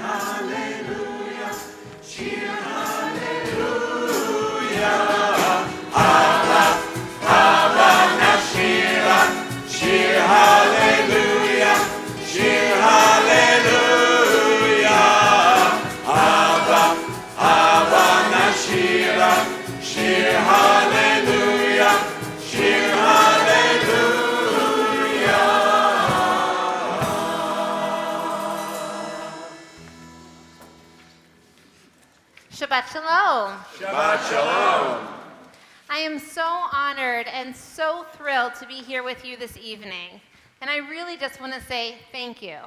hallelujah, shir hallelujah. Hava, hava nashira, shir hallelujah, shir hallelujah. Hava, hava nashira, shir hallelujah, shir hallelujah. Shabbat Shalom. Shabbat Shalom. I am so honored and so thrilled to be here with you this evening. And I really just want to say thank you.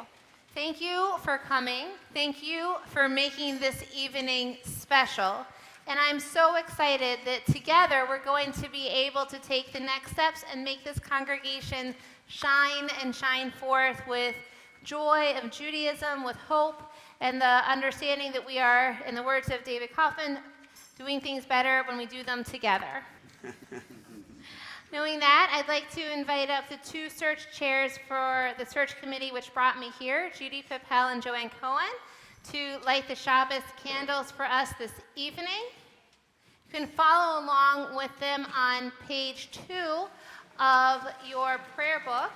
Thank you for coming. Thank you for making this evening special. And I'm so excited that together we're going to be able to take the next steps and make this congregation shine and shine forth with joy of Judaism, with hope, and the understanding that we are, in the words of David Kaufman, doing things better when we do them together. Knowing that, I'd like to invite up the two search chairs for the search committee which brought me here, Judy Pippel and Joanne Cohen, to light the Shabbos candles for us this evening. You can follow along with them on page 2 of your prayer book.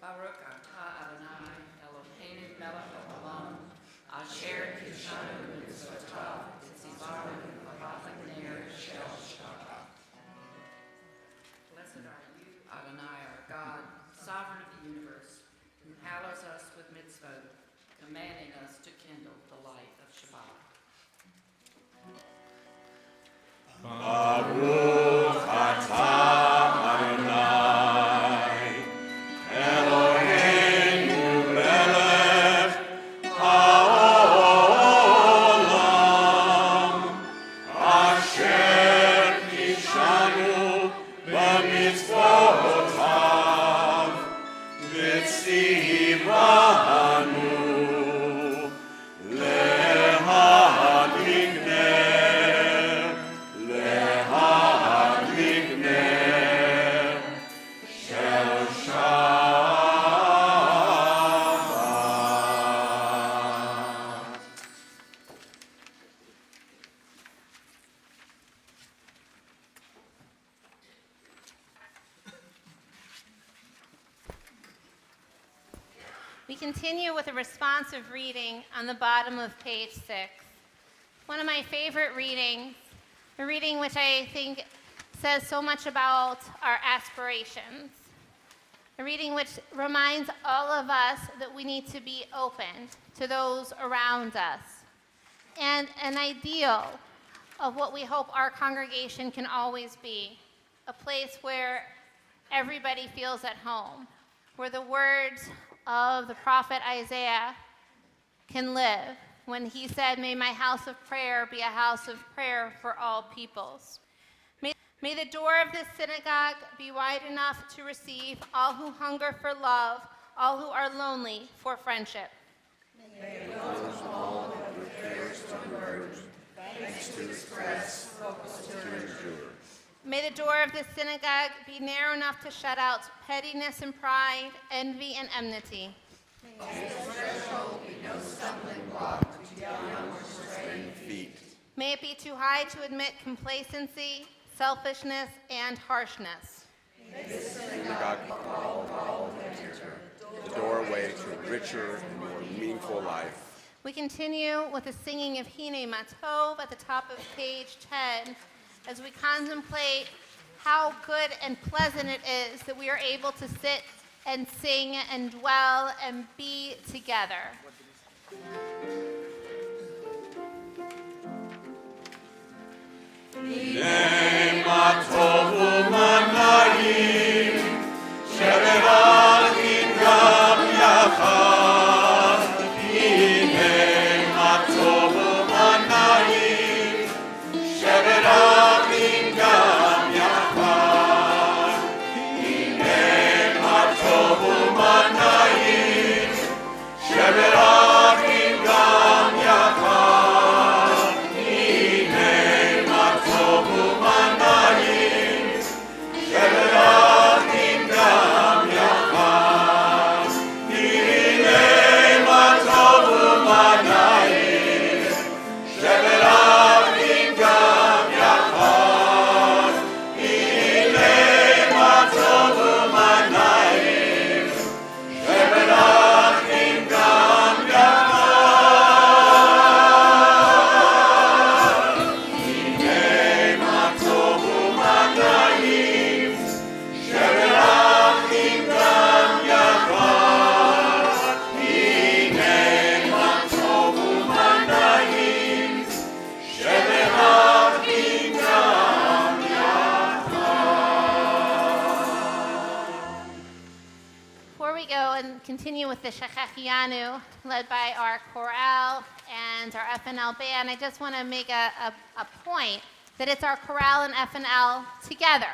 Baruch atah Adonai Eloheinu melech haolam asher kishanu mitzvotav v'tzivaru v'havach ner shel Shabbat. Blessed are you, Adonai, our God, sovereign of the universe, who hallows us with mitzvot, commanding us to kindle the light of Shabbat. Baruch atah Adonai, Eloheinu melech haolam, asher kishanu b'mitzvotav, v'tzivanu lehadlik ner, lehadlik ner shel Shabbat. We continue with a responsive reading on the bottom of page 6. One of my favorite readings, a reading which I think says so much about our aspirations. A reading which reminds all of us that we need to be open to those around us. And an ideal of what we hope our congregation can always be, a place where everybody feels at home, where the words of the prophet Isaiah can live when he said, "May my house of prayer be a house of prayer for all peoples." May the door of this synagogue be wide enough to receive all who hunger for love, all who are lonely for friendship. May those all with prayers to converge, thanks to express, focus to endure. May the door of this synagogue be narrow enough to shut out pettiness and pride, envy and enmity. May the threshold be no stumbling block to downward straying feet. May it be too high to admit complacency, selfishness, and harshness. May this synagogue be all who enter, the doorway to a richer and more meaningful life. We continue with the singing of Hine Matov at the top of page 10, as we contemplate how good and pleasant it is that we are able to sit and sing and dwell and be together. Continue with the Shechechianu, led by our chorale and our FNL band. I just want to make a point that it's our chorale and FNL together.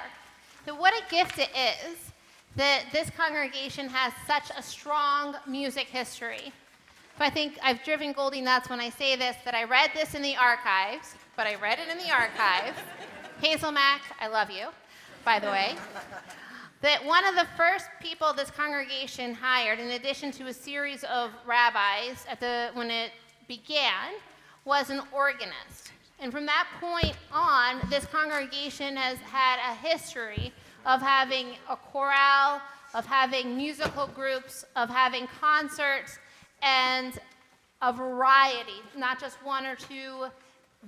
That what a gift it is that this congregation has such a strong music history. I think I've driven Goldie nuts when I say this, that I read this in the archives, but I read it in the archives. Hazel Mack, I love you, by the way. That one of the first people this congregation hired, in addition to a series of rabbis when it began, was an organist. And from that point on, this congregation has had a history of having a chorale, of having musical groups, of having concerts, and a variety, not just one or two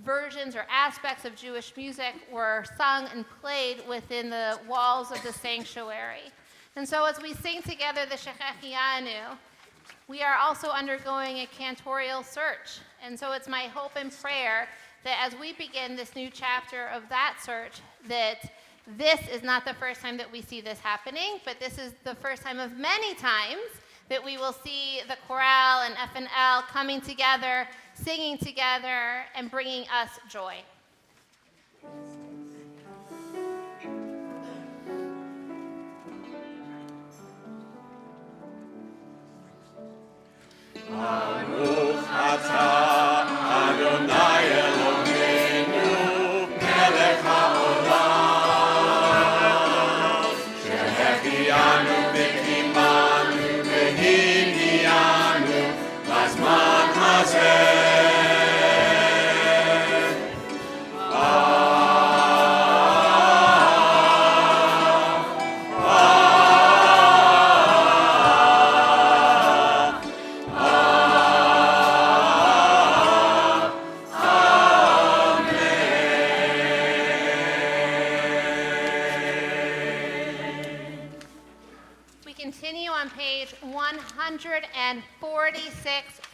versions or aspects of Jewish music were sung and played within the walls of the sanctuary. And so as we sing together the Shechechianu, we are also undergoing a cantorial search. And so it's my hope and prayer that as we begin this new chapter of that search, that this is not the first time that we see this happening, but this is the first time of many times that we will see the chorale and FNL coming together, singing together, and bringing us joy. Baruch atah Adonai Eloheinu melech haolam shehechianu v'kimanu v'higianu lazman hazeh.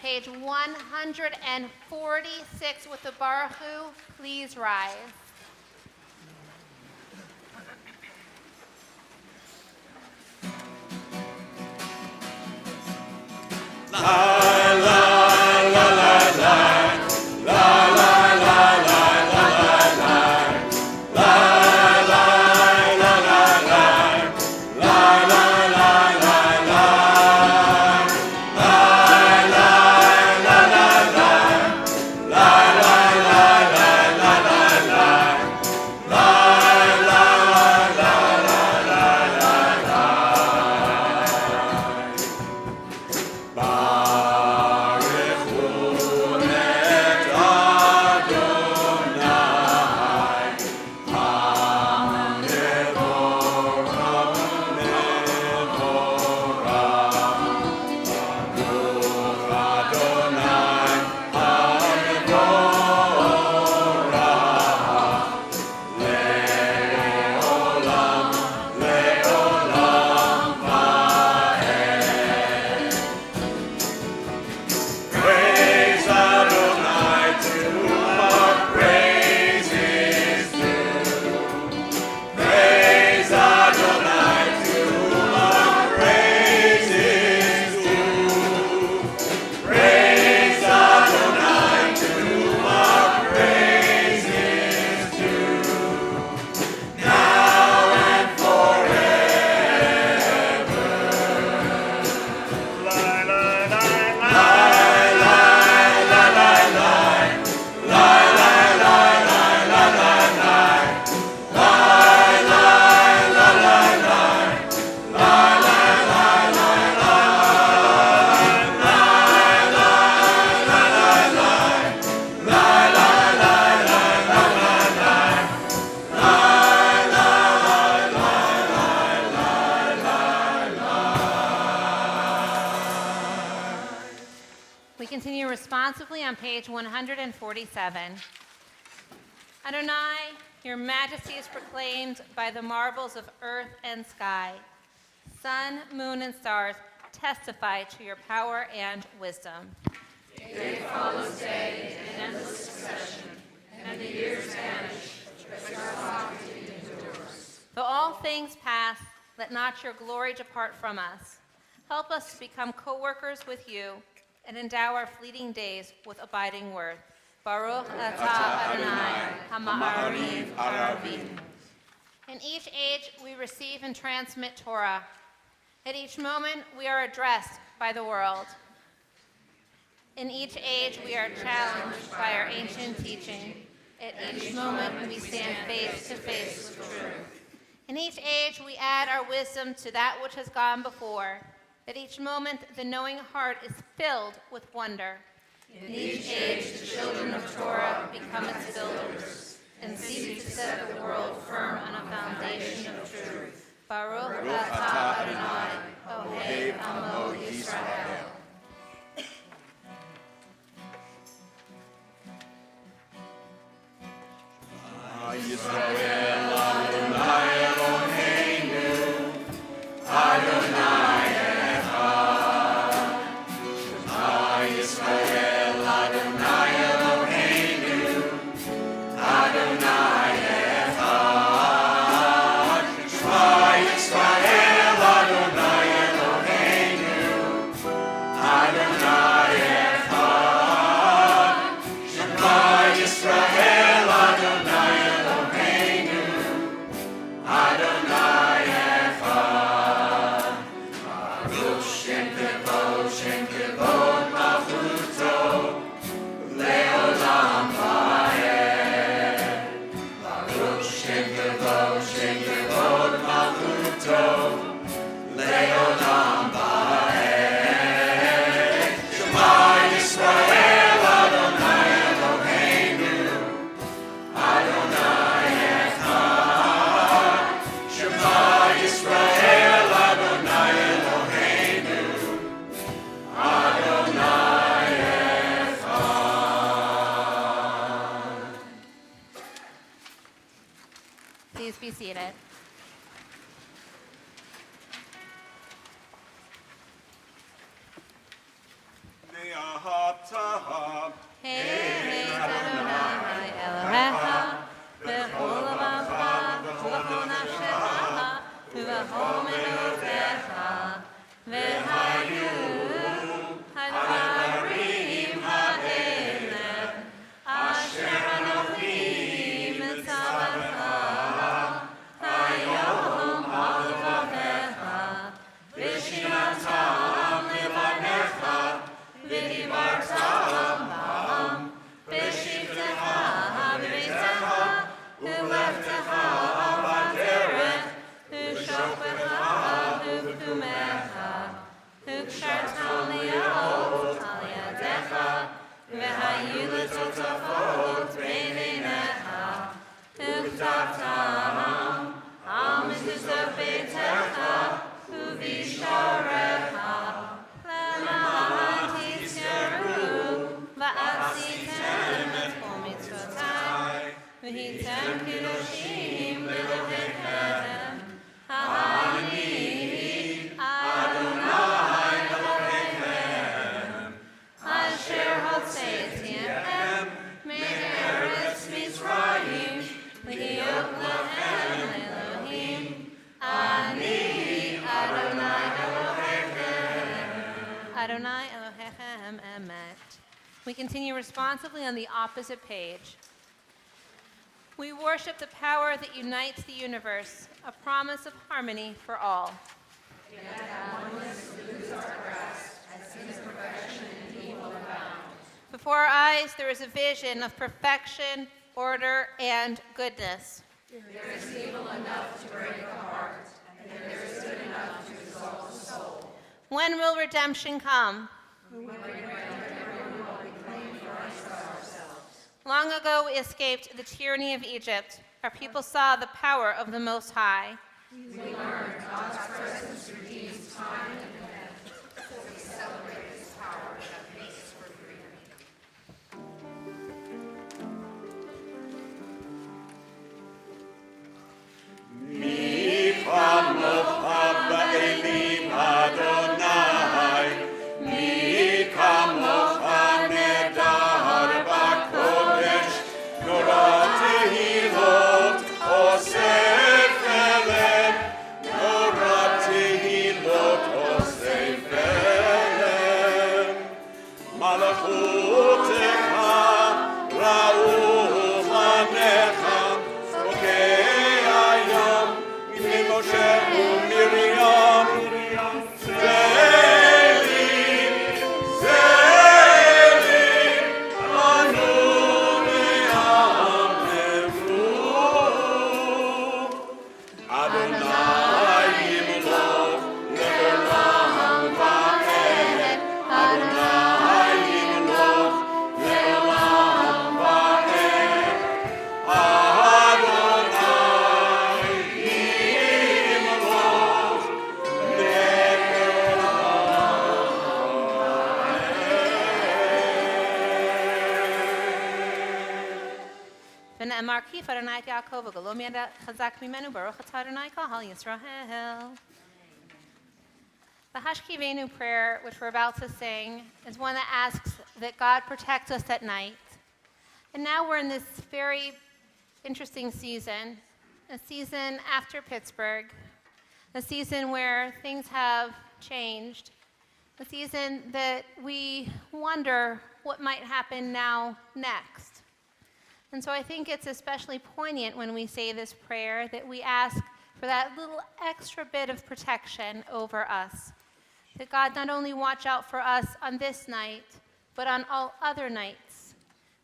Page 146 with the Baruch Hu, please rise. La on page 147. Adonai, your majesty is proclaimed by the marvels of earth and sky. Sun, moon, and stars testify to your power and wisdom. Day follows day in endless succession, and the years vanish, but your sovereignty endures. Though all things pass, let not your glory depart from us. Help us to become co-workers with you and endow our fleeting days with abiding worth. Baruch atah Adonai, ha'ma'ariv aravim. In each age, we receive and transmit Torah. At each moment, we are addressed by the world. In each age, we are challenged by our ancient teaching. At each moment, we stand face to face with truth. In each age, we add our wisdom to that which has gone before. At each moment, the knowing heart is filled with wonder. In each age, the children of Torah become its builders and seek to set the world firm on a foundation of truth. Baruch atah Adonai, Ohev Amo Yisrael. Yisrael Adonai Eloheinu, Adonai Echad. Shema Yisrael Adonai Eloheinu, Adonai Echad. Shema Yisrael Adonai Eloheinu, Adonai Echad. Shema Yisrael Adonai Eloheinu, Adonai Echad. Baruch Shem Kevod Malchuto, Leolam Vaed. Baruch Shem Kevod Malchuto, Leolam Vaed. Shema Yisrael Adonai Eloheinu, Adonai Echad. Shema Yisrael Adonai Eloheinu, Adonai Echad. Please be seated. Ve'ahavta Hey, Adonai Elohecha, b'chol levavecha, v'chol nafshecha, v'chol me'otecha, v'hayu hadvarim ha'ele, asher anochi mitzavecha, hayom ha'levavecha, v'shimatam levanecha, v'dibartam ba'am, v'shivtecha b'beitecha, v'leftecha b'derech, v'shofecha v'pkumecha, v'kshartam li'ot al yadecha, v'hayu l'totafot b'einecha, v'ktabtam al mezuzot beitecha, v'visharecha, למען תזכרו ועשיתם את כל מצוותיי והייתם קדושים לאלוהיכם. אני אדוני אלוהיכם אשר הוצאתיכם מארץ מצרים להיות לכם לאלוהים. אני אדוני Adonai Elohechem Emet. We continue responsively on the opposite page. We worship the power that unites the universe, a promise of harmony for all. Before our eyes, there is a vision of perfection, order, and goodness. There is evil enough to break the heart, and there is good enough to exalt the soul. When will redemption come? Long ago, we escaped the tyranny of Egypt. Our people saw the power of the Most High. We learned God's presence redeems time and event, so we celebrate His power that makes for freedom. Arkif Adonai Yaakov V'Lo Mi'ad Chazak Mimenu Baruch Atah Adonai Kahal Yisrael. The Hashkivenu prayer, which we're about to sing, is one that asks that God protect us at night. And now we're in this very interesting season, a season after Pittsburgh, a season where things have changed, a season that we wonder what might happen now next. And so I think it's especially poignant when we say this prayer that we ask for that little extra bit of protection over us. That God not only watch out for us on this night, but on all other nights.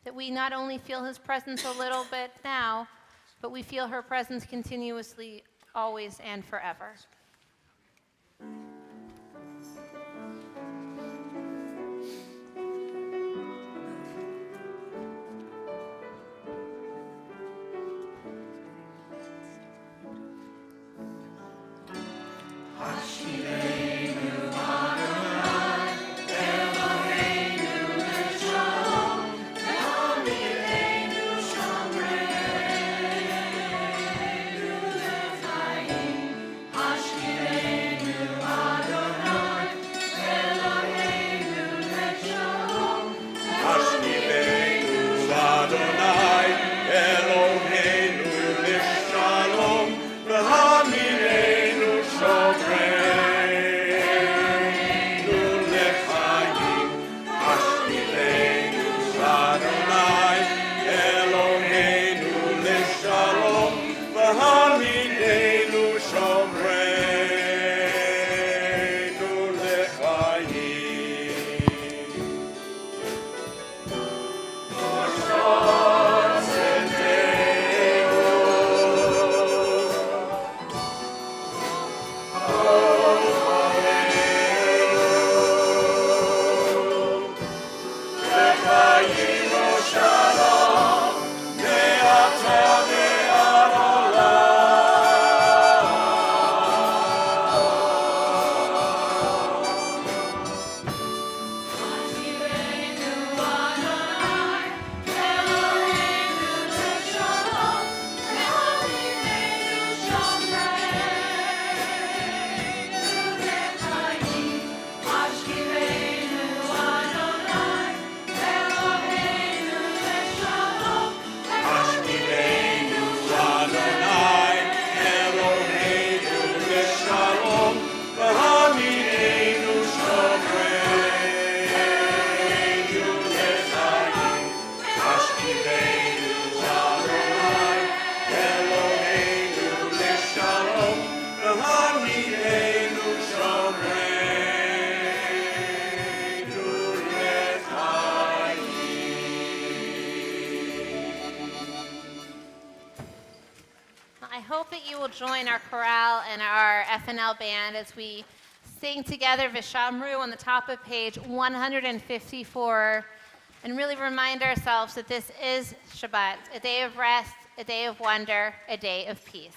That we not only feel his presence a little bit now, but we feel her presence continuously, always and forever. Join our chorale and our FNL band as we sing together Vishamru on the top of page 154 and really remind ourselves that this is Shabbat, a day of rest, a day of wonder, a day of peace.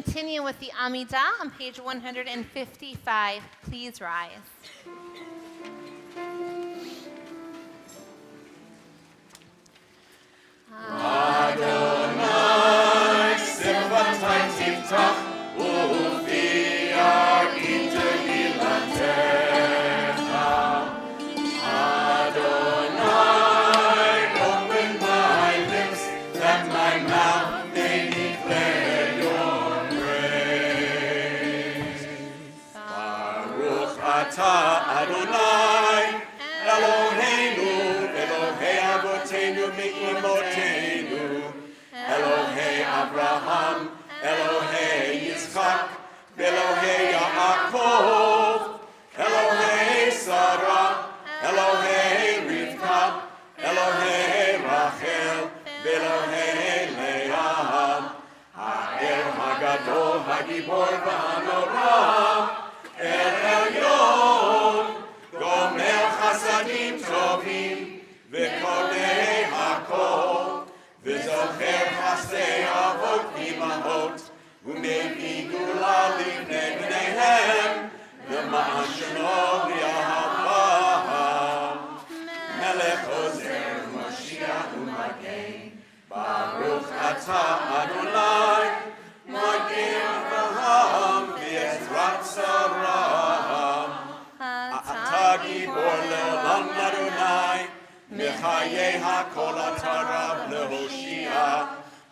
Continue with the Amidah on page 155. Please rise. Adonai Yiftach u'fi'argim tehilatecha. Adonai, open my lips, that my mouth may declare your praise. Baruch atah Adonai, Eloheinu, Elohei Avotenu me'imotenu, Elohei Abraham, Elohei Yitzchak, Elohei Yaakov, Elohei Sarah, Elohei Rivka, Elohei Rachel, Elohei Leah, Ha'el Hagadol, Hagibor v'Hanora, El Elyon, Gomer Chasadim Tovim, V'Konei Hakol, V'Zocher Chasdei Avot Imahot, U'Mevii Gula Livnei Bneihem, L'ma'an Shemo V'Ahavah, Melech Ozer Moshiach U'Magen, Baruch atah Adonai, Magen Avraham V'Ezrat Sarah. Atah Gibor Le'olam Adonai, Mechayei HaKol Atarav Lehoshia,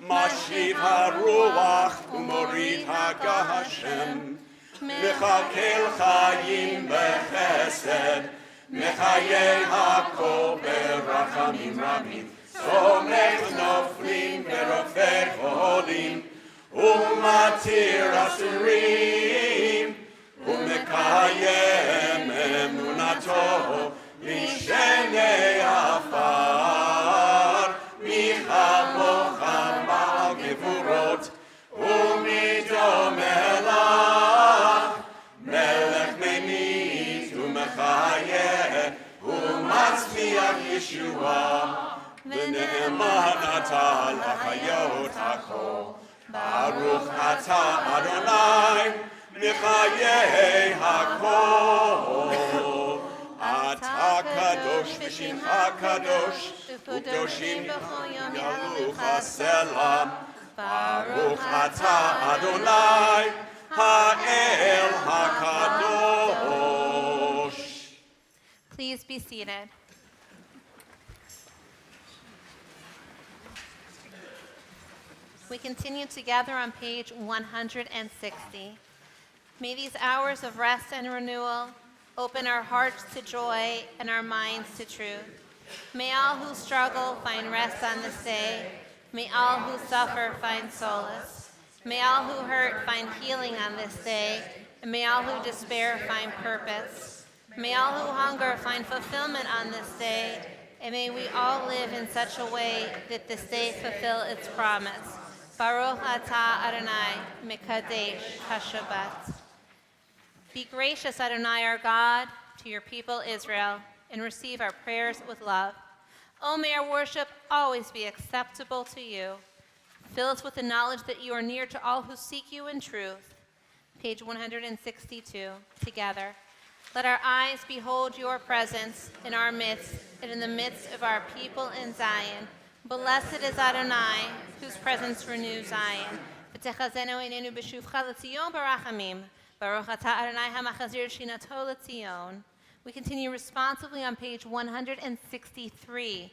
Mashiv HaRuach U'Morid HaGashem, Mechakel Chayim B'Chesed, Mechayei HaKol B'Rachamim Rabim, Somech Noflim V'Rofeh Cholim, U'Matir Asurim, U'Mekayem Emunato Lishenei Afar, Michamocha Ba'al Gevurot, U'Midom Elach, Melech Memit U'Mechayeh, U'Matzliach Yeshua, V'ne'eman atah l'chayot hakol, Baruch atah Adonai, Mechayei hakol. Atah kadosh v'shimcha kadosh, u'kadoshim yalucha selah. Baruch atah Adonai, ha'el hakadosh. Please be seated. We continue together on page 160. May these hours of rest and renewal open our hearts to joy and our minds to truth. May all who struggle find rest on this day. May all who suffer find solace. May all who hurt find healing on this day. And may all who despair find purpose. May all who hunger find fulfillment on this day. And may we all live in such a way that this day fulfill its promise. Baruch atah Adonai, Mekadesh HaShabbat. Be gracious, Adonai, our God, to your people Israel, and receive our prayers with love. Oh, may our worship always be acceptable to you. Fill us with the knowledge that you are near to all who seek you in truth. Page 162, together. Let our eyes behold your presence in our midst and in the midst of our people in Zion. Blessed is Adonai, whose presence renews Zion. V'techazenu einenu b'shuvcha l'tzion barachamim. Baruch atah Adonai hamachazir shinato l'tzion. We continue responsively on page 163.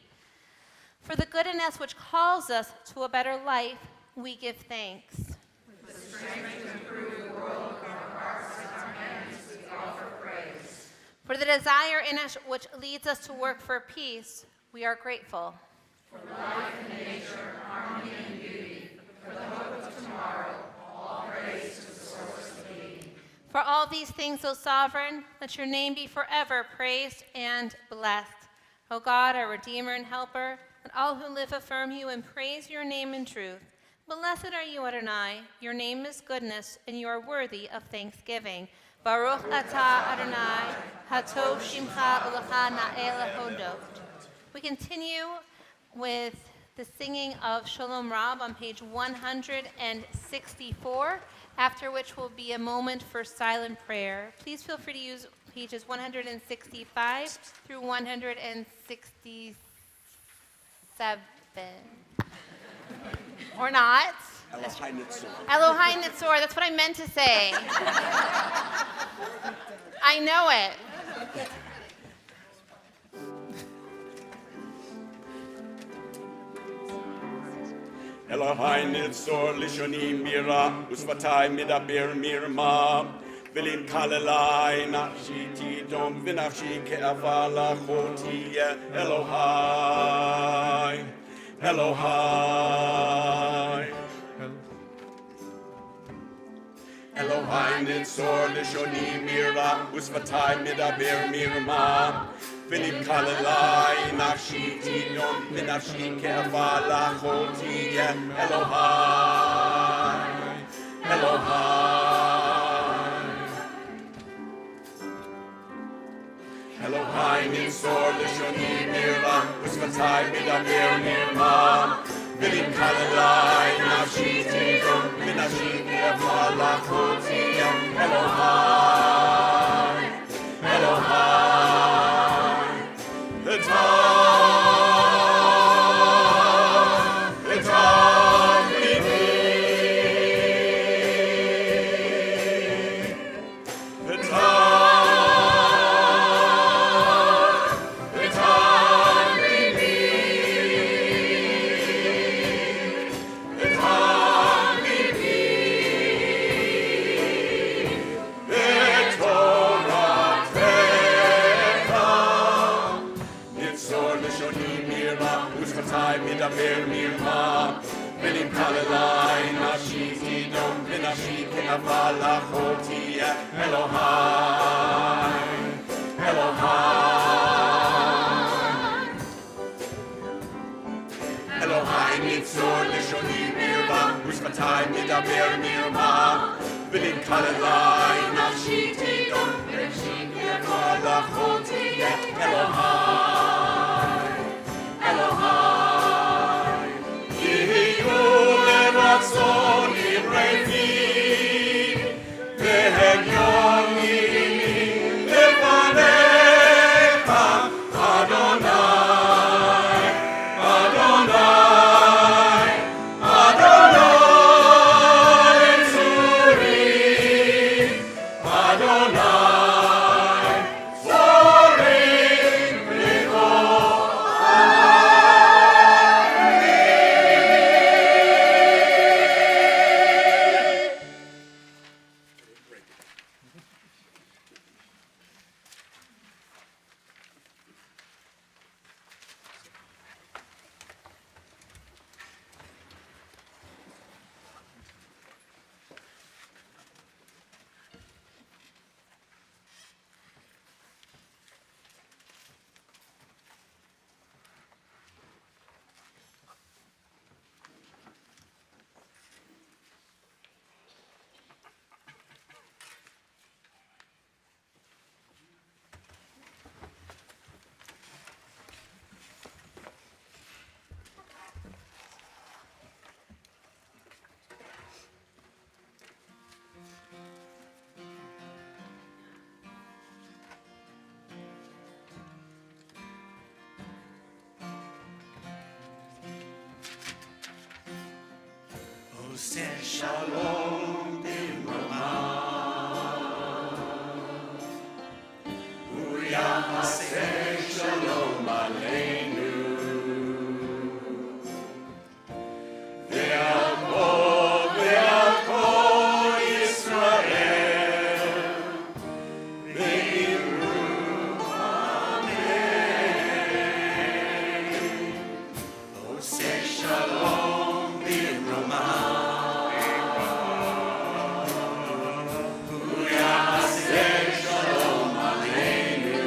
For the goodness which calls us to a better life, we give thanks. With the strength to improve the world of our hearts and our hands, we offer praise. For the desire in us which leads us to work for peace, we are grateful. For life and nature, harmony and beauty, for the hope of tomorrow, all praise to the source of being. For all these things, O Sovereign, let your name be forever praised and blessed. O God, our Redeemer and Helper, let all who live affirm you and praise your name in truth. Blessed are you, Adonai. Your name is goodness, and you are worthy of thanksgiving. Baruch atah Adonai, hatov shimcha u'lecha na'eh lehodot. We continue with the singing of Shalom Rab on page 164, after which will be a moment for silent prayer. Please feel free to use pages 165 through 167. Or not. Elohai Nitzor. Elohai Nitzor, that's what I meant to say. I know it. Elohai Nitzor Lishoni Mira Usvatai Midaber Mirma Vilin Kalalai Nafshiti Dom Vinafshi Keavala Choti Elohai Elohai Elohai Nitzor Lishoni Mira Usvatai Midaber Mirma Vilin Kalalai Nafshiti Dom Vinafshi Keavala Choti Elohai Elohai Elohai Nitzor Lishoni Mira Usvatai Midaber Mirma Vilin Kalalai Nafshiti Dom Vinafshi Keavala Choti Elohai Elohai The time we need. The time we need. The time we need. The Torah Teka. Nitzor Lishoni Mira, Usvatai Midaber Mirma, Vilim Kalalai Nafshiti Dom Vinafshi Keavala Choti Elohai Elohai Elohai Nitzor Lishoni Mira, Usvatai Midaber Mirma, Vilim Kalalai Nafshiti Dom Vinafshi Keavala Choti Elohai Elohai Yehu leratzon imrefi Vehegyonim lefanecha Adonai Adonai Adonai Tzuri Adonai Zorim Oseh Shalom Bimrama Uyaseh Shalom Aleinu Ve'al Kol Yisrael Ve'imru Amen Oseh Shalom Bimrama Uyaseh Shalom Aleinu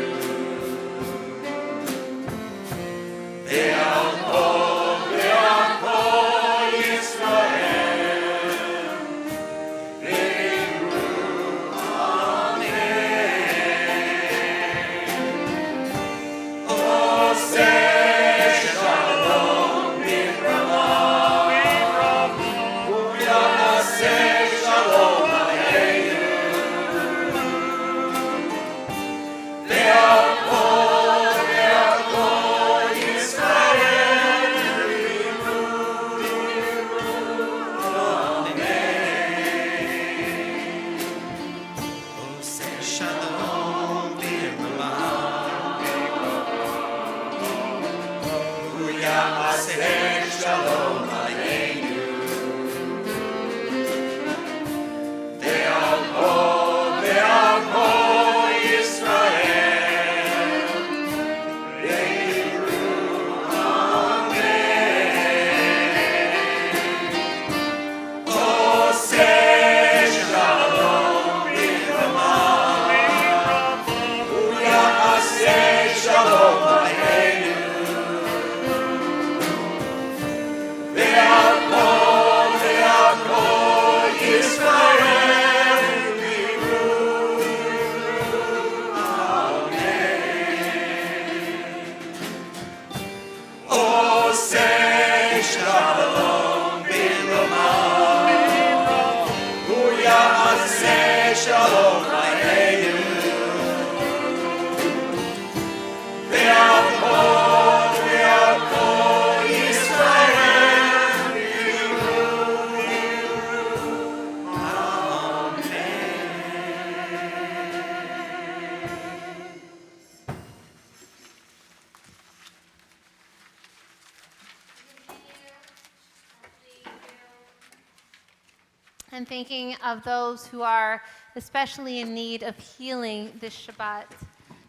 and thinking of those who are especially in need of healing this Shabbat.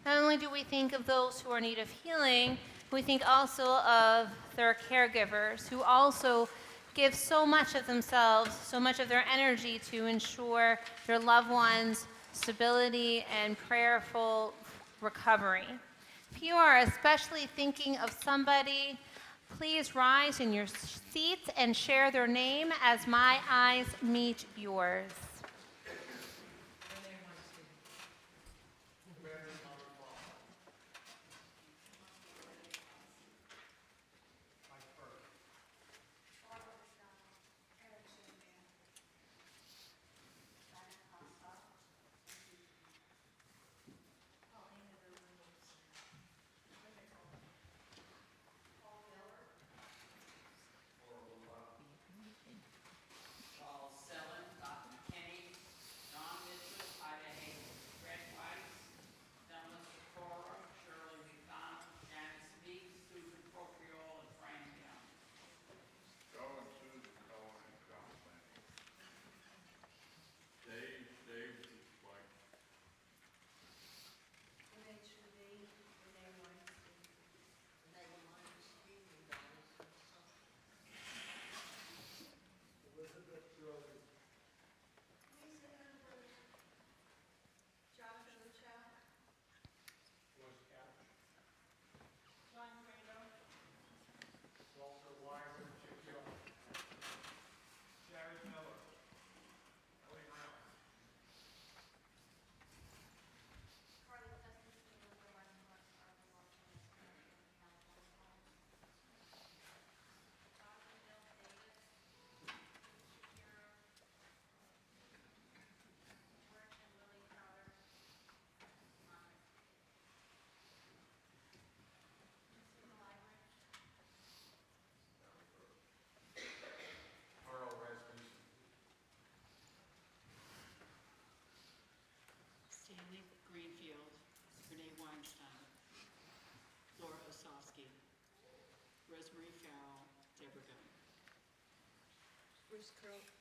Not only do we think of those who are in need of healing, we think also of their caregivers who also give so much of themselves, so much of their energy to ensure their loved ones' stability and prayerful recovery. If you are especially thinking of somebody, please rise in your seats and share their name as my eyes meet yours.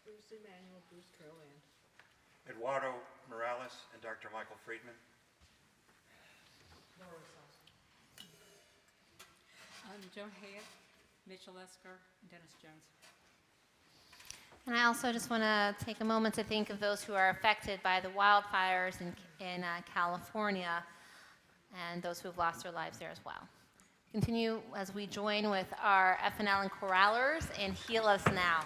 Bruce Emanuel, Bruce Curland. Eduardo Morales and Dr. Michael Friedman. Joan Hayek, Mitchell Esker, and Dennis Jones. And I also just want to take a moment to think of those who are affected by the wildfires in California and those who have lost their lives there as well. Continue as we join with our FNL and choralers and Heal Us Now.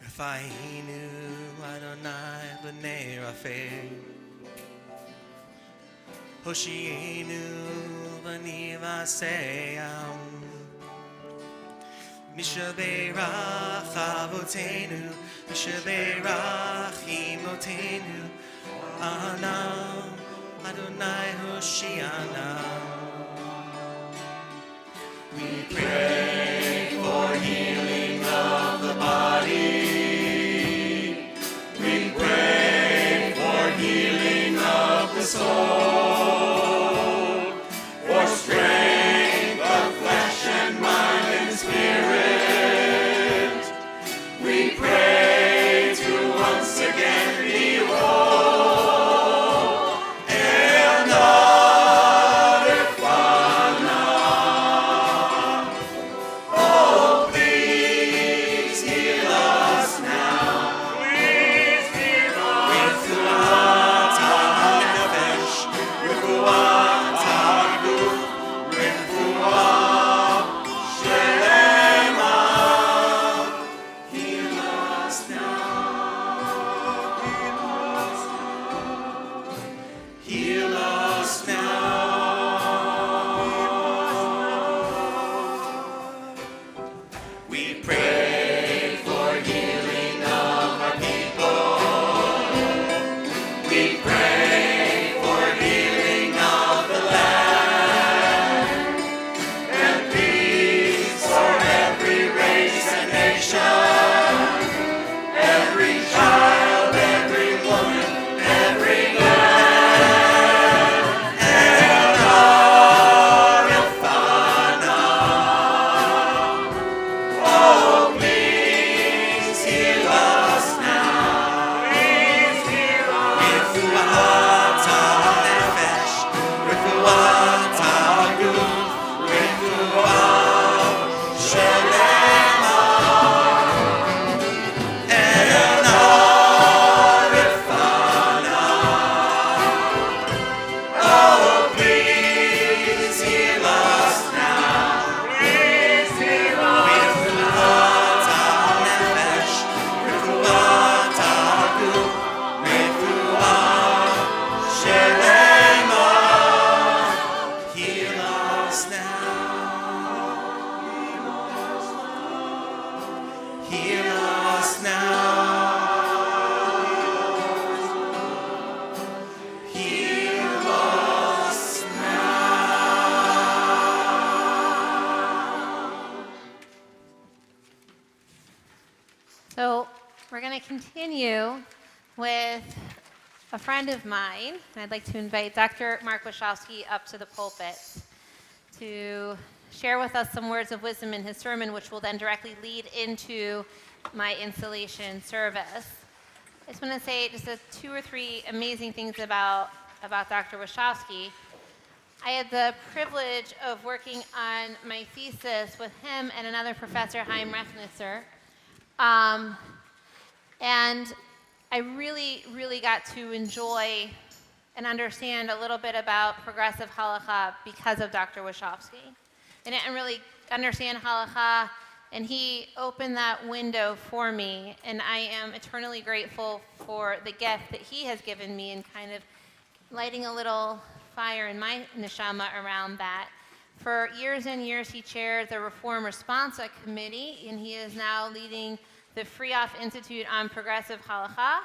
Rafa'inu Adonai b'nei Raphael Hoshienu b'ni v'aseyam Mishaberach avotenu Mishaberach imotenu Anam Adonai Hoshiana. We pray for healing of the body. We pray for healing of the soul, for strength of flesh and mind and spirit. We pray to once again be whole and Arifana. Oh, please heal us now. Please heal us Heal us now. We pray for healing of our people. We pray for healing of the land and peace for every race and nation, every child, every continue with a friend of mine. I'd like to invite Dr. Mark Washofsky up to the pulpit to share with us some words of wisdom in his sermon, which will then directly lead into my installation service. I just want to say just 2 or 3 amazing things about Dr. Washofsky. I had the privilege of working on my thesis with him and another professor, Chaim Rechnitzer. And I really, really got to enjoy and understand a little bit about progressive halakha because of Dr. Washofsky. I didn't really understand halakha, and he opened that window for me, and I am eternally grateful for the gift that he has given me in kind of lighting a little fire in my neshama around that. For years and years, he chaired the Reform Responsa Committee, and he is now leading the Free-Off Institute on Progressive Halakha,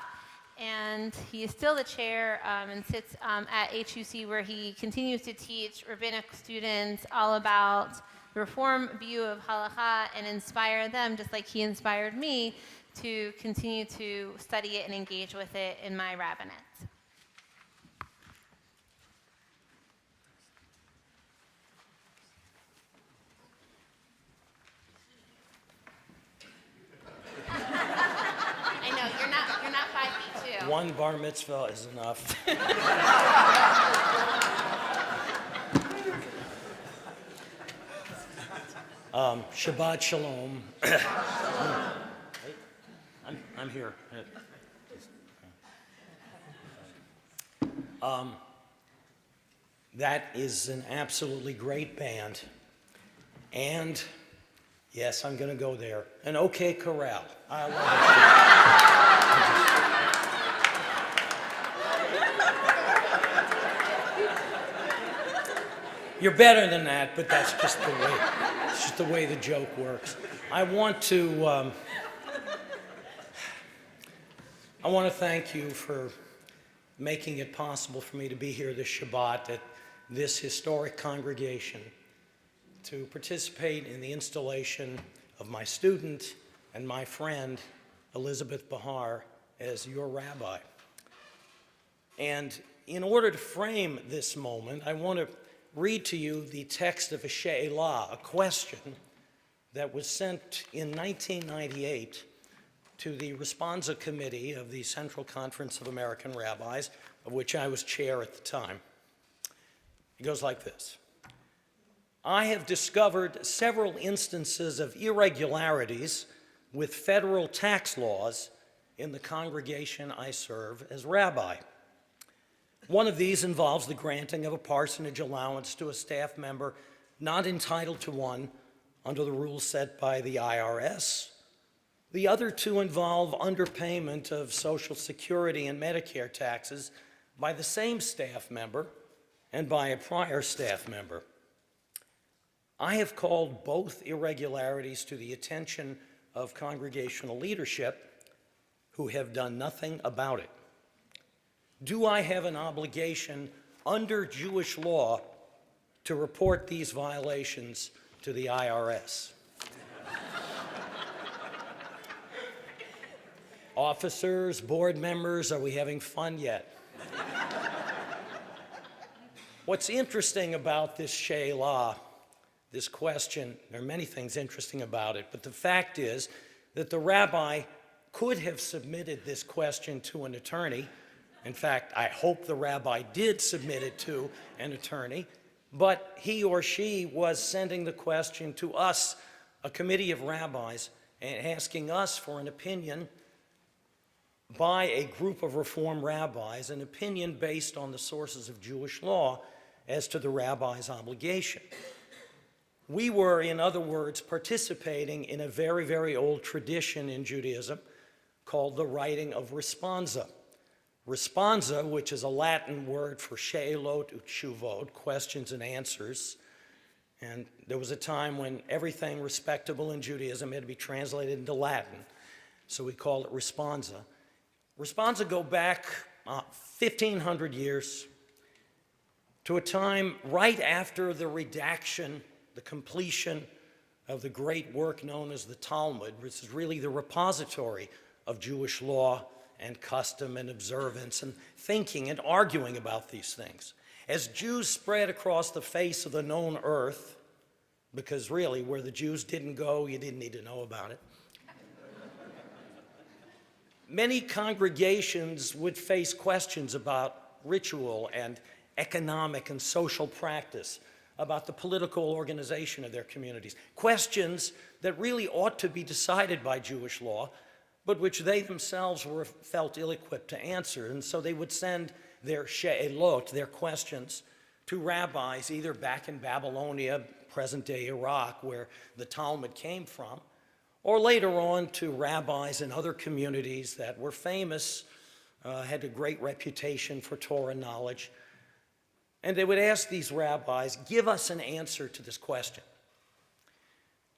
and he is still the chair and sits at HUC, where he continues to teach rabbinic students all about the reform view of halakha and inspire them, just like he inspired me, to continue to study it and engage with it in my rabbinate. I know, you're not 5'2". One bar mitzvah is enough. Shabbat shalom. I'm here. That is an absolutely great band. And yes, I'm going to go there. An OK Corral. I love it. You're better than that, but that's just the way. It's just the way the joke works. I want to thank you for making it possible for me to be here this Shabbat at this historic congregation to participate in the installation of my student and my friend, Elizabeth Bahar, as your rabbi. And in order to frame this moment, I want to read to you the text of a she'elah, a question that was sent in 1998 to the Responsa Committee of the Central Conference of American Rabbis, of which I was chair at the time. It goes like this. I have discovered several instances of irregularities with federal tax laws in the congregation I serve as rabbi. One of these involves the granting of a parsonage allowance to a staff member not entitled to one under the rules set by the IRS. The other two involve underpayment of Social Security and Medicare taxes by the same staff member and by a prior staff member. I have called both irregularities to the attention of congregational leadership, who have done nothing about it. Do I have an obligation under Jewish law to report these violations to the IRS? Officers, board members, are we having fun yet? What's interesting about this she'elah, this question, there are many things interesting about it, but the fact is that the rabbi could have submitted this question to an attorney. In fact, I hope the rabbi did submit it to an attorney, but he or she was sending the question to us, a committee of rabbis, and asking us for an opinion by a group of Reform rabbis, an opinion based on the sources of Jewish law as to the rabbi's obligation. We were, in other words, participating in a very, very old tradition in Judaism called the writing of responsa. Responsa, which is a Latin word for she'elot utshuvot, questions and answers. And there was a time when everything respectable in Judaism had to be translated into Latin, so we call it responsa. Responsa go back 1,500 years to a time right after the redaction, the completion of the great work known as the Talmud, which is really the repository of Jewish law and custom and observance and thinking and arguing about these things. As Jews spread across the face of the known earth, because really, where the Jews didn't go, you didn't need to know about it. Many congregations would face questions about ritual and economic and social practice, about the political organization of their communities. Questions that really ought to be decided by Jewish law, but which they themselves felt ill-equipped to answer. And so they would send their she'elot, their questions, to rabbis either back in Babylonia, present-day Iraq, where the Talmud came from, or later on to rabbis in other communities that were famous, had a great reputation for Torah knowledge. And they would ask these rabbis, give us an answer to this question.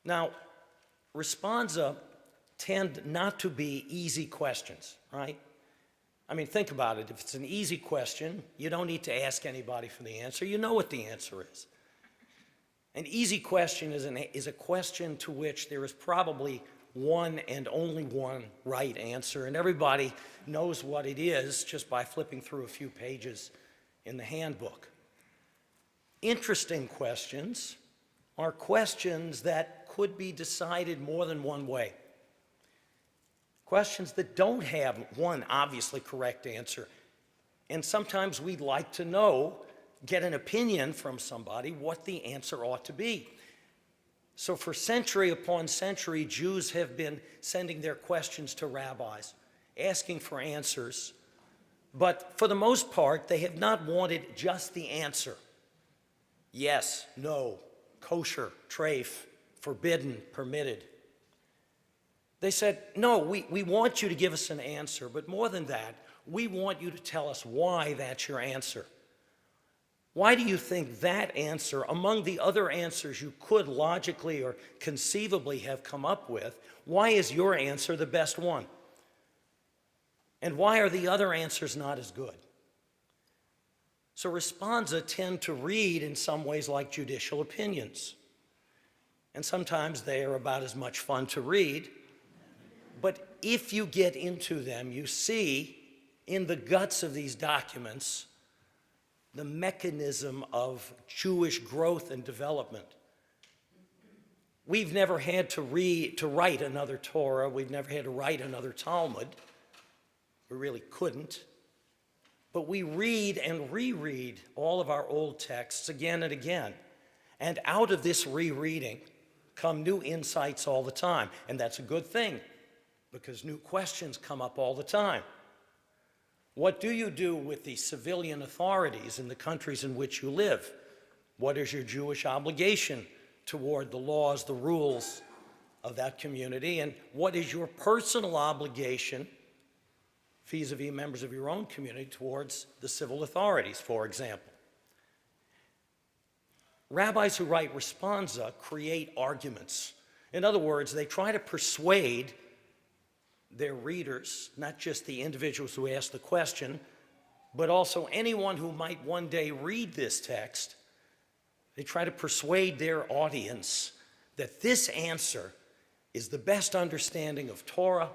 Now, responsa tend not to be easy questions, right? I mean, think about it. If it's an easy question, you don't need to ask anybody for the answer. You know what the answer is. An easy question is a question to which there is probably one and only one right answer, and everybody knows what it is just by flipping through a few pages in the handbook. Interesting questions are questions that could be decided more than one way. Questions that don't have one obviously correct answer. And sometimes we'd like to know, get an opinion from somebody, what the answer ought to be. So for century upon century, Jews have been sending their questions to rabbis, asking for answers. But for the most part, they have not wanted just the answer. Yes, no, kosher, treif, forbidden, permitted. They said, no, we want you to give us an answer, but more than that, we want you to tell us why that's your answer. Why do you think that answer, among the other answers you could logically or conceivably have come up with, why is your answer the best one? And why are the other answers not as good? So responsa tend to read in some ways like judicial opinions. And sometimes they are about as much fun to read. But if you get into them, you see in the guts of these documents the mechanism of Jewish growth and development. We've never had to write another Torah. We've never had to write another Talmud. We really couldn't. But we read and reread all of our old texts again and again. And out of this rereading come new insights all the time. And that's a good thing, because new questions come up all the time. What do you do with the civilian authorities in the countries in which you live? What is your Jewish obligation toward the laws, the rules of that community? And what is your personal obligation vis-a-vis members of your own community towards the civil authorities, for example? Rabbis who write responsa create arguments. In other words, they try to persuade their readers, not just the individuals who ask the question, but also anyone who might one day read this text. They try to persuade their audience that this answer is the best understanding of Torah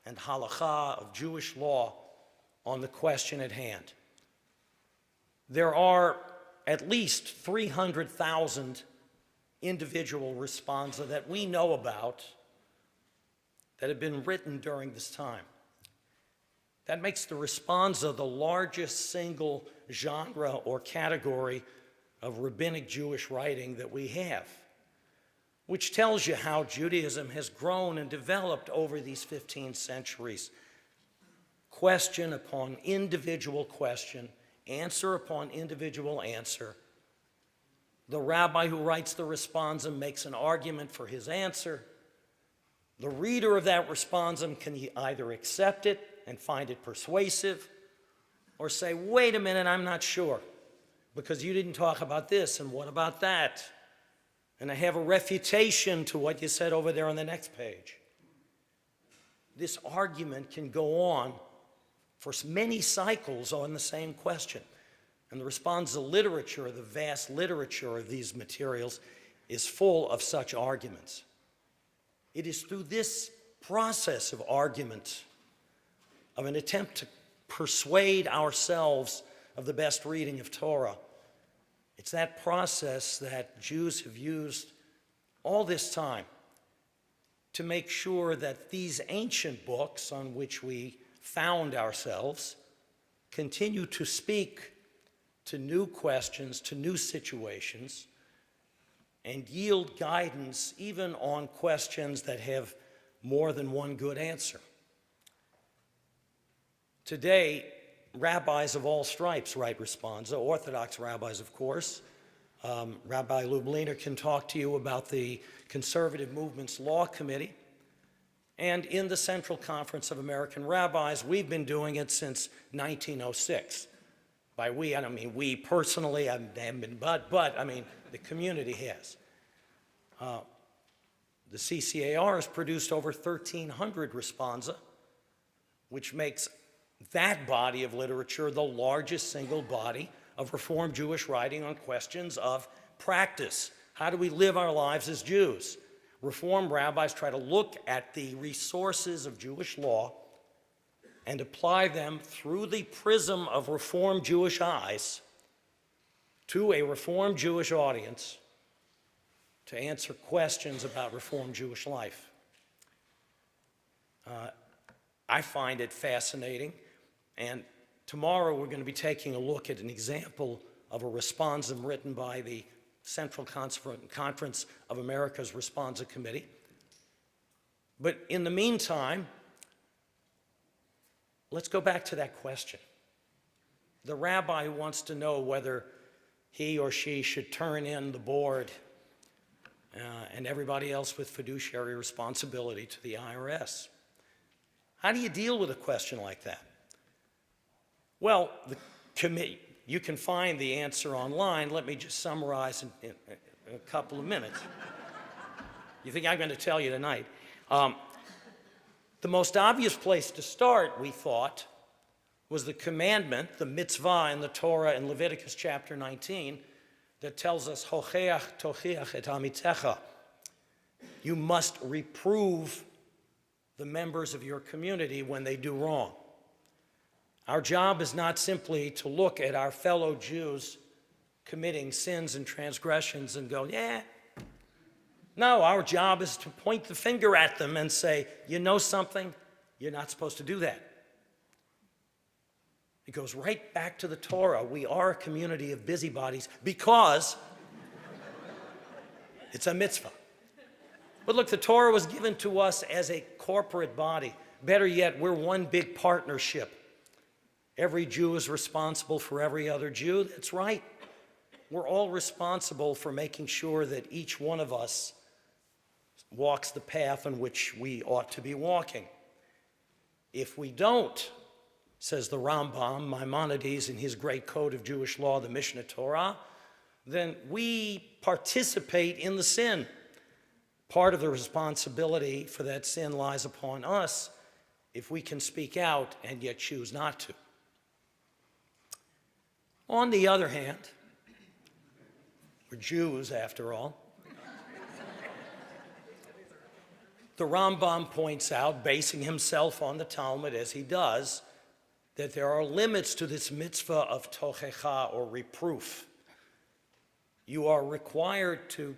and halakha, of Jewish law, on the question at hand. There are at least 300,000 individual responsa that we know about that have been written during this time. That makes the responsa the largest single genre or category of rabbinic Jewish writing that we have, which tells you how Judaism has grown and developed over these 15 centuries. Question upon individual question, answer upon individual answer. The rabbi who writes the responsa makes an argument for his answer. The reader of that responsum can either accept it and find it persuasive, or say, wait a minute, I'm not sure, because you didn't talk about this, and what about that? And I have a refutation to what you said over there on the next page. This argument can go on for many cycles on the same question. And the responsa literature, the vast literature of these materials, is full of such arguments. It is through this process of argument of an attempt to persuade ourselves of the best reading of Torah. It's that process that Jews have used all this time to make sure that these ancient books on which we found ourselves continue to speak to new questions, to new situations, and yield guidance even on questions that have more than one good answer. Today, rabbis of all stripes write responsa, Orthodox rabbis, of course. Rabbi Lubliner can talk to you about the Conservative Movement's Law Committee. And in the Central Conference of American Rabbis, we've been doing it since 1906. By we, I don't mean we personally, I haven't been, but I mean the community has. The CCAR has produced over 1,300 responsa, which makes that body of literature the largest single body of Reform Jewish writing on questions of practice. How do we live our lives as Jews? Reform rabbis try to look at the resources of Jewish law and apply them through the prism of Reform Jewish eyes to a Reform Jewish audience to answer questions about Reform Jewish life. I find it fascinating, and tomorrow we're going to be taking a look at an example of a responsum written by the Central Conference of America's Responsa Committee. But in the meantime, let's go back to that question. The rabbi who wants to know whether he or she should turn in the board and everybody else with fiduciary responsibility to the IRS. How do you deal with a question like that? Well, the committee, you can find the answer online. Let me just summarize in a couple of minutes. You think I'm going to tell you tonight? The most obvious place to start, we thought, was the commandment, the mitzvah in the Torah in Leviticus chapter 19, that tells us, Hocheach tochiach et amitecha. You must reprove the members of your community when they do wrong. Our job is not simply to look at our fellow Jews committing sins and transgressions and go, yeah. No, our job is to point the finger at them and say, you know something? You're not supposed to do that. It goes right back to the Torah. We are a community of busybodies because it's a mitzvah. But look, the Torah was given to us as a corporate body. Better yet, we're one big partnership. Every Jew is responsible for every other Jew. That's right. We're all responsible for making sure that each one of us walks the path on which we ought to be walking. If we don't, says the Rambam, Maimonides, in his great code of Jewish law, the Mishnah Torah, then we participate in the sin. Part of the responsibility for that sin lies upon us if we can speak out and yet choose not to. On the other hand, we're Jews after all. The Rambam points out, basing himself on the Talmud as he does, that there are limits to this mitzvah of tochecha, or reproof. You are required to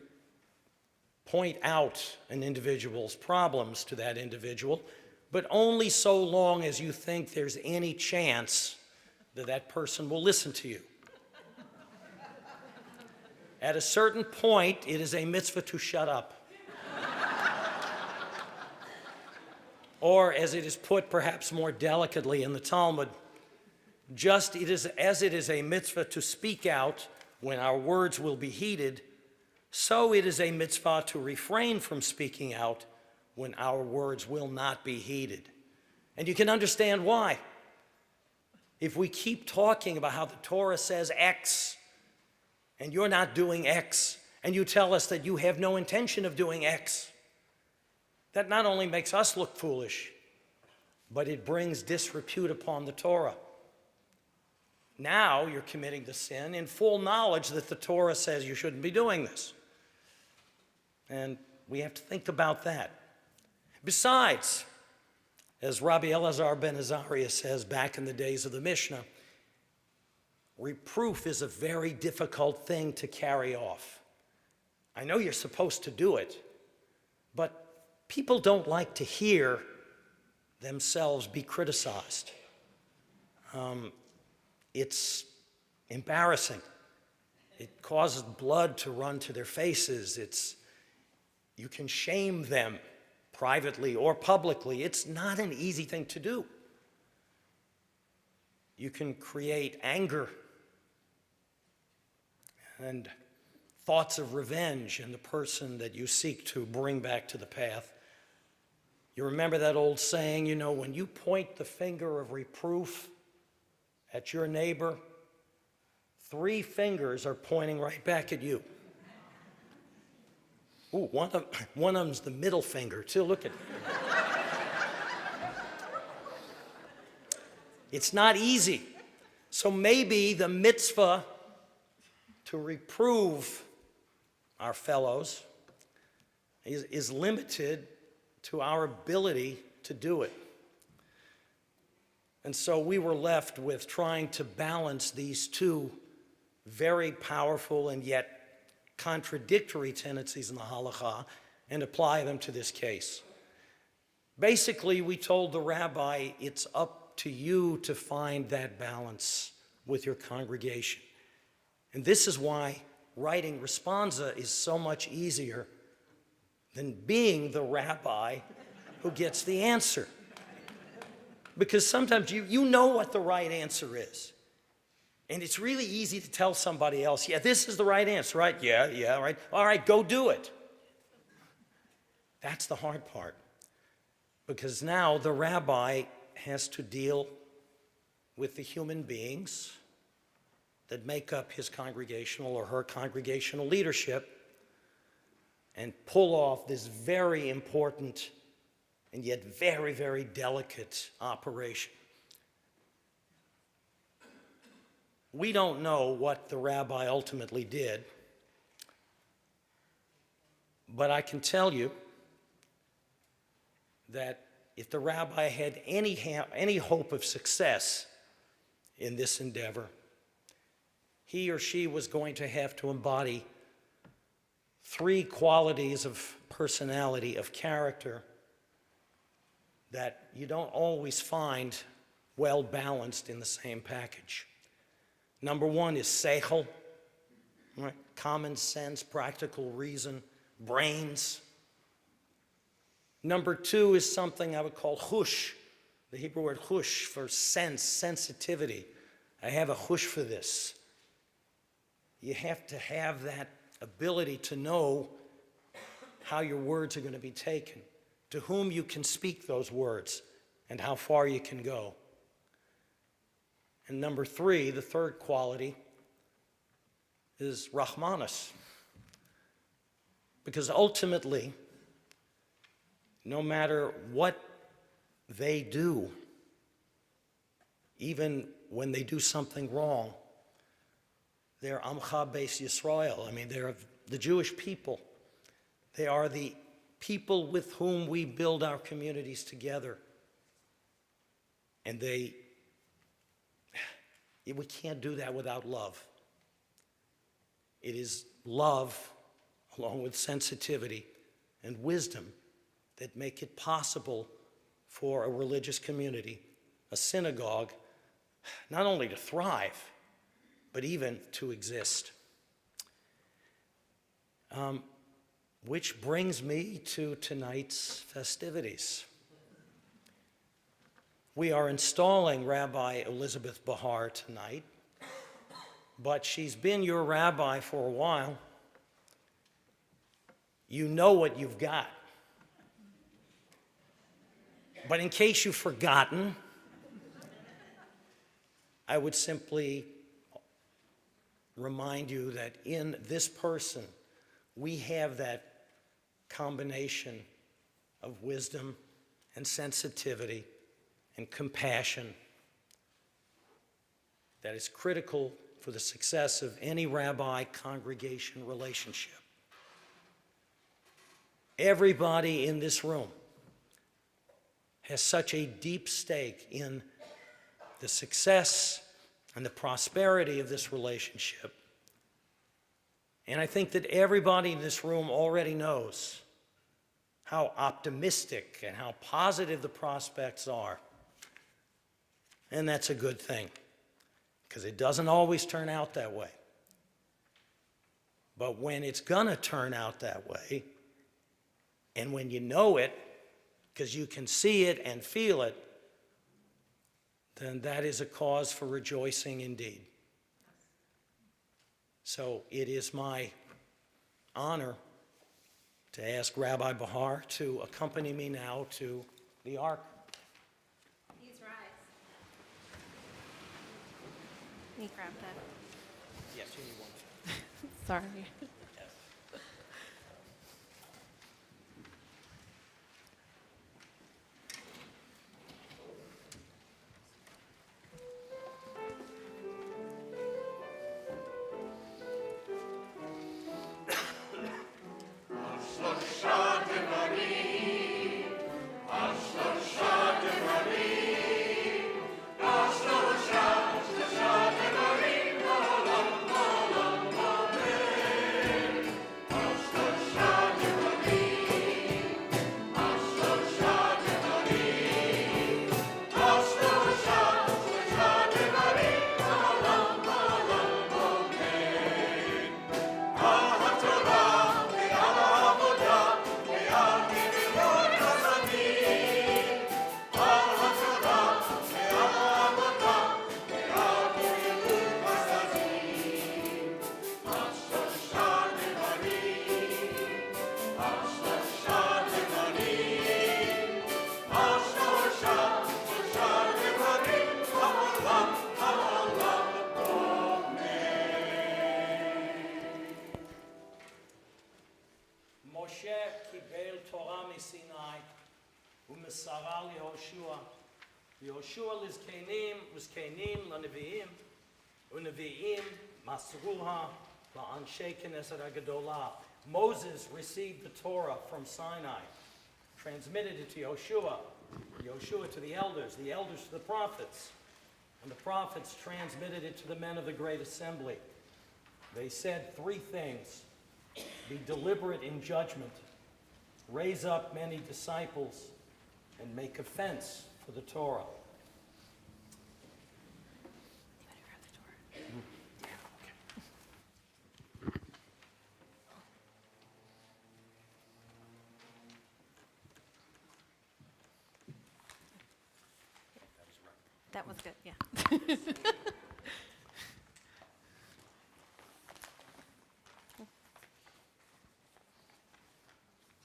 point out an individual's problems to that individual, but only so long as you think there's any chance that that person will listen to you. At a certain point, it is a mitzvah to shut up. Or, as it is put perhaps more delicately in the Talmud, just as it is a mitzvah to speak out when our words will be heeded, so it is a mitzvah to refrain from speaking out when our words will not be heeded. And you can understand why. If we keep talking about how the Torah says X, and you're not doing X, and you tell us that you have no intention of doing X, that not only makes us look foolish, but it brings disrepute upon the Torah. Now you're committing the sin in full knowledge that the Torah says you shouldn't be doing this. And we have to think about that. Besides, As Rabbi Elazar ben Azariah says back in the days of the Mishnah, reproof is a very difficult thing to carry off. I know you're supposed to do it, but people don't like to hear themselves be criticized. It's embarrassing. It causes blood to run to their faces. You can shame them privately or publicly. It's not an easy thing to do. You can create anger and thoughts of revenge in the person that you seek to bring back to the path. You remember that old saying, when you point the finger of reproof at your neighbor, 3 fingers are pointing right back at you. Ooh, one of them's the middle finger, too. Look at it. It's not easy. So maybe the mitzvah to reprove our fellows is limited to our ability to do it. And so we were left with trying to balance these two very powerful and yet contradictory tendencies in the halakha and apply them to this case. Basically, we told the rabbi, it's up to you to find that balance with your congregation. And this is why writing responsa is so much easier than being the rabbi who gets the answer. Because sometimes you know what the right answer is. And it's really easy to tell somebody else, yeah, this is the right answer, right? Yeah, right. All right, go do it. That's the hard part. Because now the rabbi has to deal with the human beings that make up his congregational or her congregational leadership and pull off this very important and yet very, very delicate operation. We don't know what the rabbi ultimately did, but I can tell you that if the rabbi had any hope of success in this endeavor, he or she was going to have to embody 3 qualities of personality, of character, that you don't always find well balanced in the same package. Number 1 is seichel, right? Common sense, practical reason, brains. Number 2 is something I would call hush, the Hebrew word hush for sense, sensitivity. I have a hush for this. You have to have that ability to know how your words are going to be taken, to whom you can speak those words, and how far you can go. And number 3, the third quality, is Rahmanas. Because ultimately, no matter what they do, even when they do something wrong, they're Amcha Beis Yisrael. I mean, they're the Jewish people. They are the people with whom we build our communities together. And we can't do that without love. It is love, along with sensitivity and wisdom, that make it possible for a religious community, a synagogue, not only to thrive, but even to exist. Which brings me to tonight's festivities. We are installing Rabbi Elizabeth Bahar tonight, but she's been your rabbi for a while. You know what you've got. But in case you've forgotten, I would simply remind you that in this person, we have that combination of wisdom and sensitivity and compassion that is critical for the success of any rabbi-congregation relationship. Everybody in this room has such a deep stake in the success and the prosperity of this relationship. And I think that everybody in this room already knows how optimistic and how positive the prospects are. And that's a good thing, because it doesn't always turn out that way. But when it's gonna turn out that way, and when you know it, because you can see it and feel it, then that is a cause for rejoicing indeed. So it is my honor to ask Rabbi Bahar to accompany me now to the Ark. Please rise. Let me grab that. Yes, you need one. Sorry. Yes. Moshe קיבל תורה מסיני ומסרה ליהושע. יהושע לזקנים וזקנים לנביאים ונביאים מסרוה לאנשי כנסת הגדולה. Moses received the Torah from Sinai, transmitted it to Yeshua, Yeshua to the elders to the prophets, and the prophets transmitted it to the men of the great assembly. They said three things: be deliberate in judgment, raise up many disciples, and make a fence for the Torah. That was good, yeah.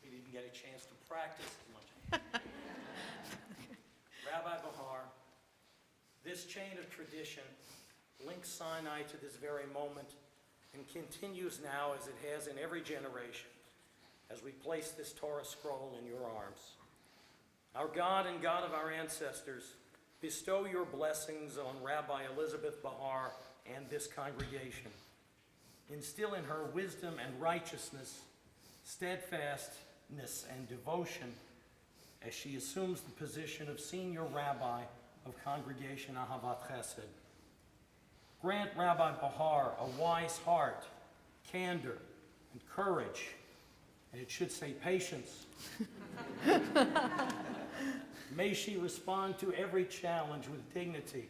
We didn't get a chance to practice as much. Rabbi Bahar, this chain of tradition links Sinai to this very moment and continues now as it has in every generation as we place this Torah scroll in your arms. Our God and God of our ancestors, bestow your blessings on Rabbi Elizabeth Bahar and this congregation. Instill in her wisdom and righteousness, steadfastness and devotion as she assumes the position of senior rabbi of Congregation Ahavat Chesed. Grant Rabbi Bahar a wise heart, candor, and courage, and it should say patience. May she respond to every challenge with dignity.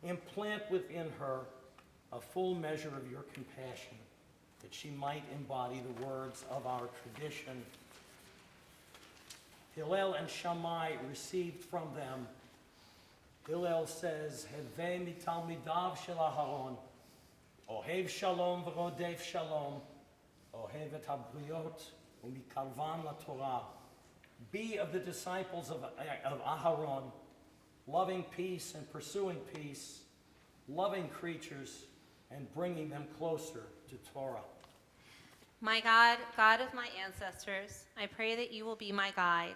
Implant within her a full measure of your compassion, that she might embody the words of our tradition. Hillel and Shammai received from them. Hillel says, Hevei mitalmidav shel Aharon, Ohev shalom v'rodef shalom, Ohev et habriot u'mikalvan laTorah. Be of the disciples of Aharon, loving peace and pursuing peace, loving creatures and bringing them closer to Torah. My God, God of my ancestors, I pray that you will be my guide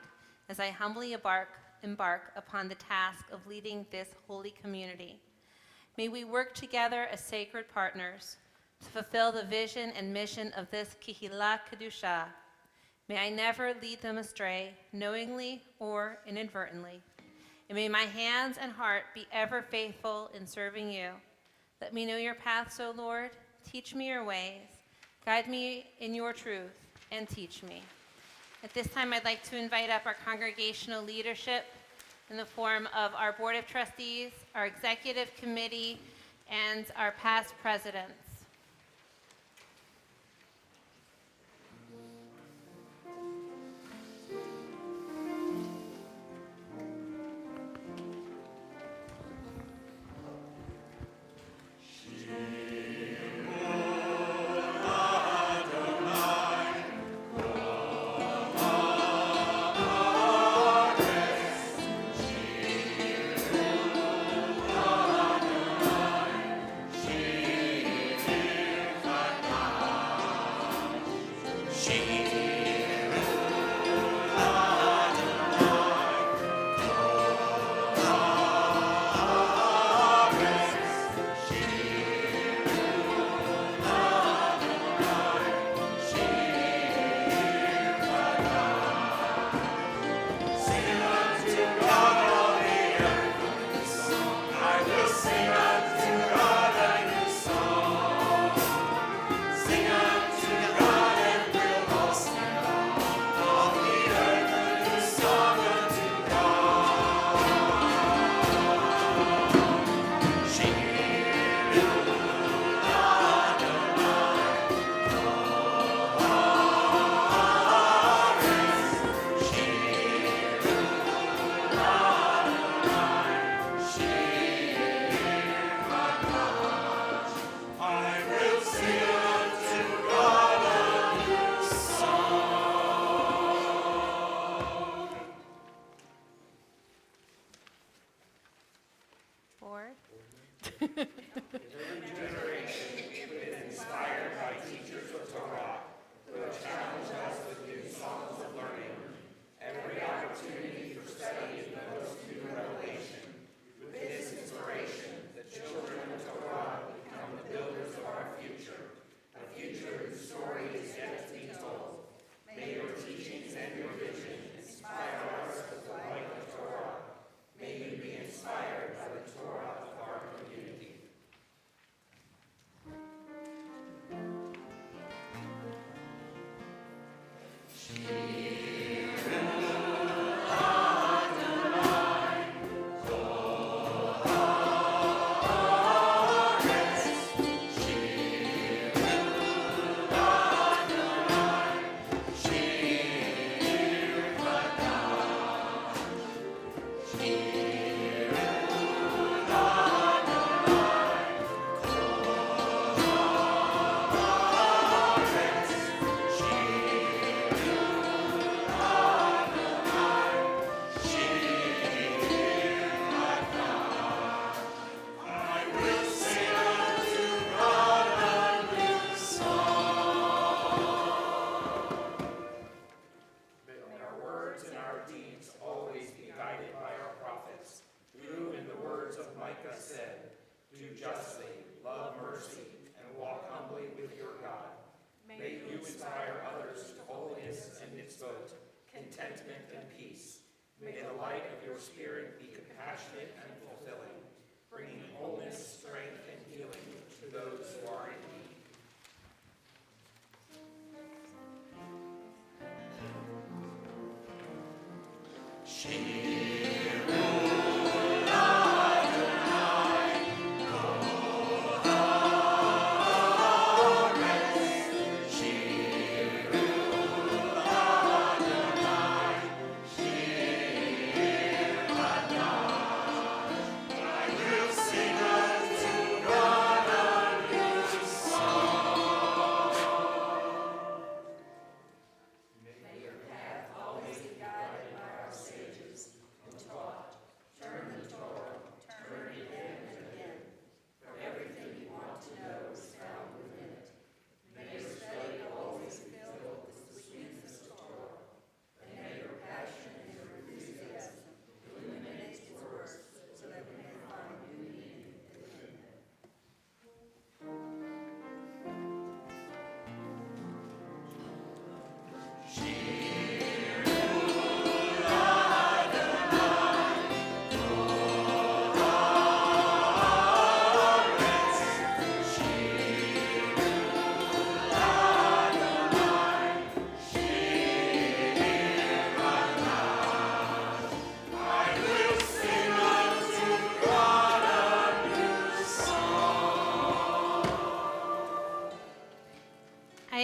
as I humbly embark upon the task of leading this holy community. May we work together as sacred partners to fulfill the vision and mission of this Kehillah Kedusha. May I never lead them astray, knowingly or inadvertently. and may my hands and heart be ever faithful in serving you. Let me know your paths, O Lord. Teach me your ways. Guide me in your truth and teach me. At this time, I'd like to invite up our congregational leadership in the form of our Board of Trustees, our Executive Committee, and our past presidents.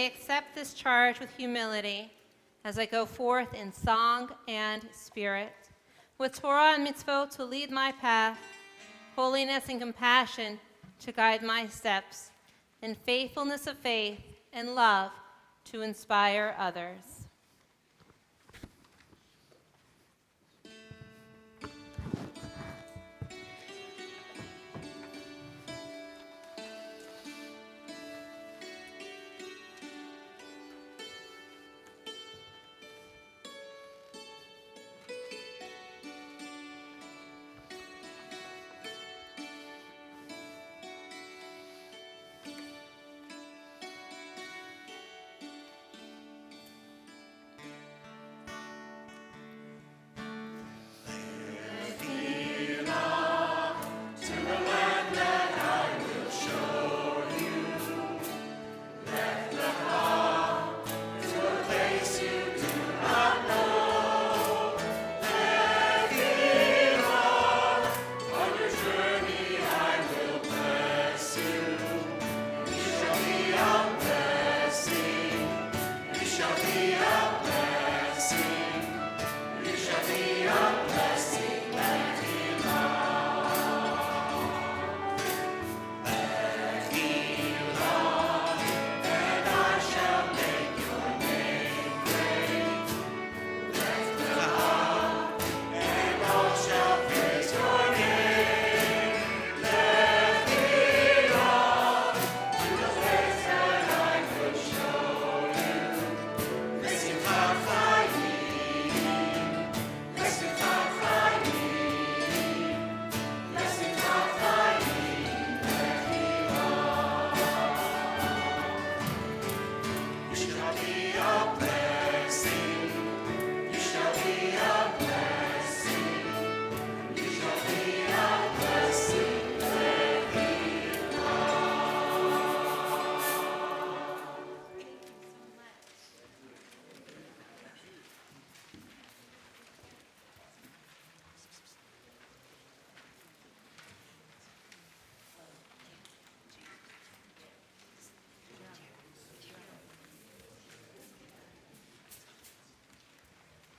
accept this charge with humility as I go forth in song and spirit, with Torah and mitzvot to lead my path, holiness and compassion to guide my steps, and faithfulness of faith and love to inspire others.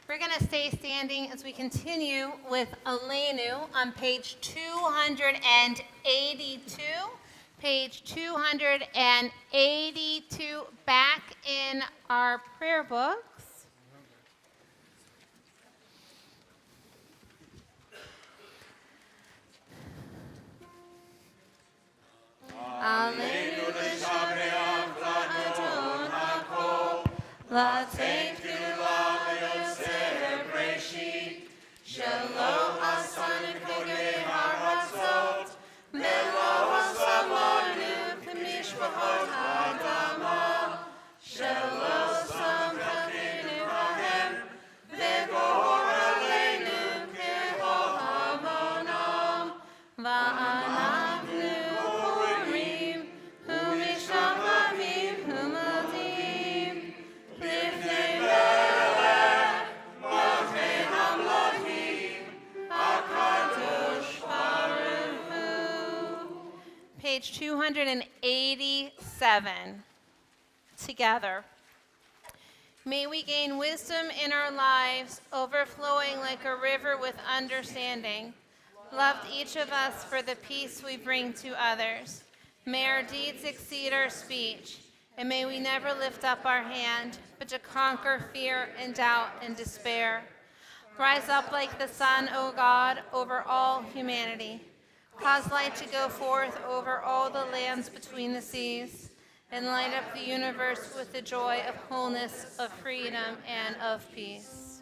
We're going to stay standing as we continue with Aleinu on page 282. Page 282 back in our prayer books. Aleinu l'shabreach l'adon hakol, l'atei tefillah v'yoseh breshit, shelo asan kogei haratzot, velo asamanu k'mishpachot ha'adama, shelo samchachin Abraham, v'gor aleinu k'chol hamonam, va'anachnu korim, u'mishavavim u'madim, lifnei melech, malchei hamlachim, HaKadosh Baruch Hu. Page 287. Together. May we gain wisdom in our lives, overflowing like a river with understanding. Loved each of us for the peace we bring to others. May our deeds exceed our speech, and may we never lift up our hand, but to conquer fear and doubt and despair. Rise up like the sun, O God, over all humanity. Cause light to go forth over all the lands between the seas, and light up the universe with the joy of wholeness, of freedom, and of peace.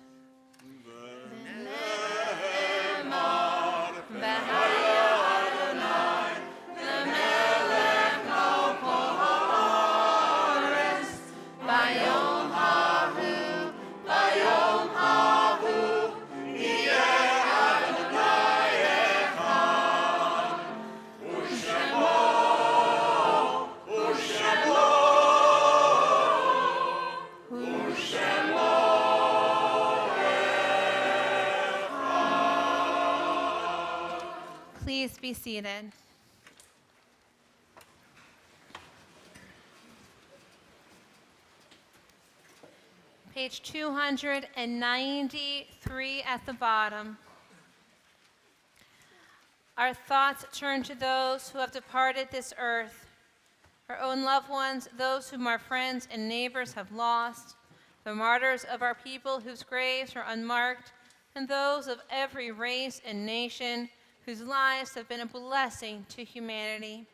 Please be seated. page 293 at the bottom. Our thoughts turn to those who have departed this earth, our own loved ones, those whom our friends and neighbors have lost, the martyrs of our people whose graves are unmarked, and those of every race and nation whose lives have been a blessing to humanity.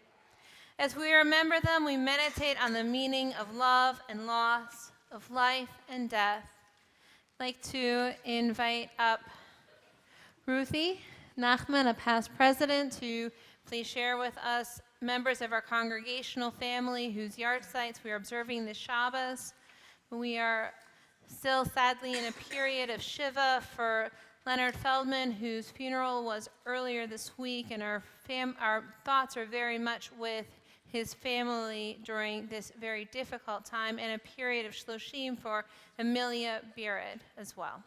As we remember them, we meditate on the meaning of love and loss, of life and death. I'd like to invite up Ruthie Nachman, a past president, to please share with us members of our congregational family whose yard sites we are observing this Shabbos. We are still sadly in a period of Shiva for Leonard Feldman, whose funeral was earlier this week, and our thoughts are very much with his family during this very difficult time, and a period of Shloshim for Amelia Beard as well.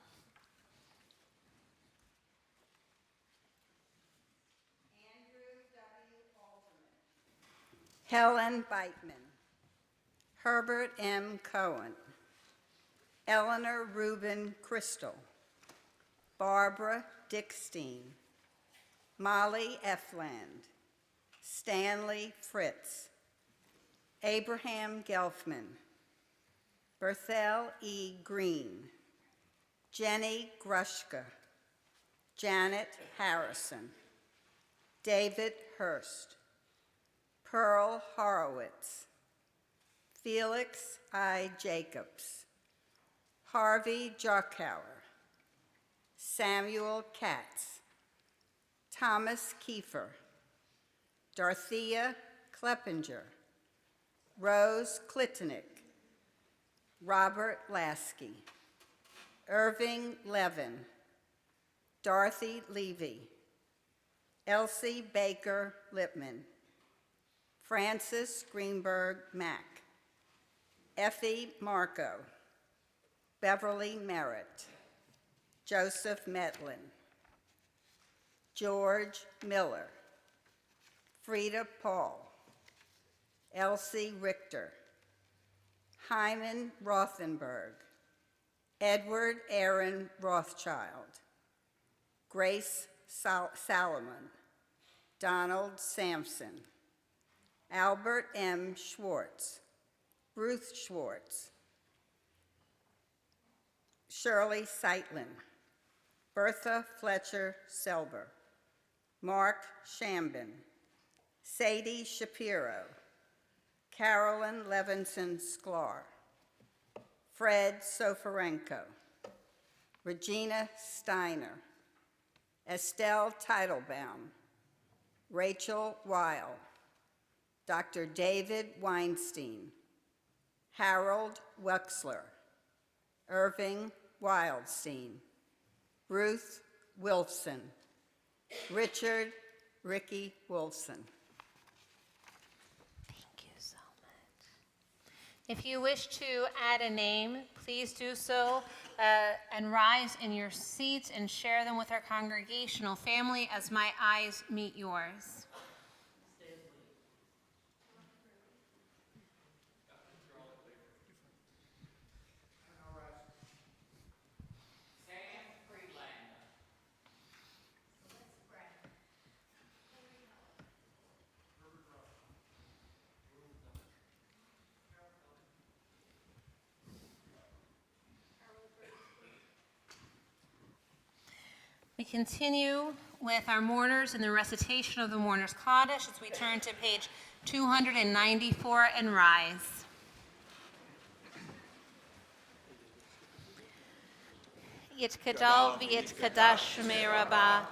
Helen Beitman, Herbert M. Cohen, Eleanor Rubin Crystal, Barbara Dickstein, Molly Efland, Stanley Fritz, Abraham Gelfman, Berthel E. Green, Jenny Grushka, Janet Harrison, David Hurst, Pearl Horowitz, Felix I. Jacobs, Harvey Jarkauer, Samuel Katz, Thomas Kiefer, Dorothea Kleppinger, Rose Klitinick, Robert Lasky, Irving Levin, Dorothy Levy, Elsie Baker Lipman, Francis Greenberg Mack, Effie Marco, Beverly Merritt, Joseph Metlin, George Miller, Frida Paul, Elsie Richter, Hyman Rothenberg, Edward Aaron Rothschild, Grace Salomon, Donald Sampson, Albert M. Schwartz, Ruth Schwartz, Shirley Seitlin, Bertha Fletcher Selber, Mark Shambin, Sadie Shapiro, Carolyn Levinson Sklar, Fred Soferenko, Regina Steiner, Estelle Teitelbaum, Rachel Weil, Dr. David Weinstein, Harold Wexler, Irving Wildstein, Ruth Wilson, Richard Ricky Wilson. Thank you so much. If you wish to add a name, please do so and rise in your seats and share them with our congregational family as my eyes meet yours. We continue with our mourners and the recitation of the Mourner's Kaddish as we turn to page 294 and rise. Yitkadal v'yitkadash shmei Rabba,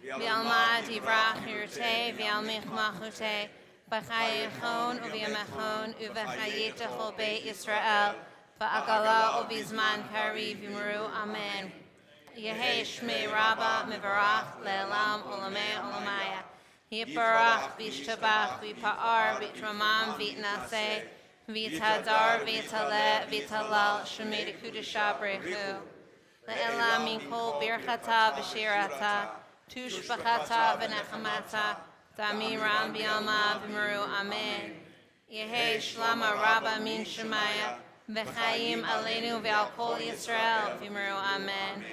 v'alma divrach yirtei v'almich machutei, b'chayechon u'v'yamechon u'v'chayetechol beit Yisrael, v'agala u'bizman kari v'imru amen. Yehei Shmei Rabba Mivarach Le'elam Olamei Olamaya. Yiparach V'ishtabach V'pa'ar V'tramam V'tnaseh V'tadar V'taleh V'talal Shemei Dekudesha Brechu. Le'elam Minkol Birchata V'shirata Tushbachata V'nechamata Damiram B'yalma V'meru Amen. Yehei Shlama Rabba Min Shemaya v'chaim aleinu ve'al kol Yisrael v'imru amen.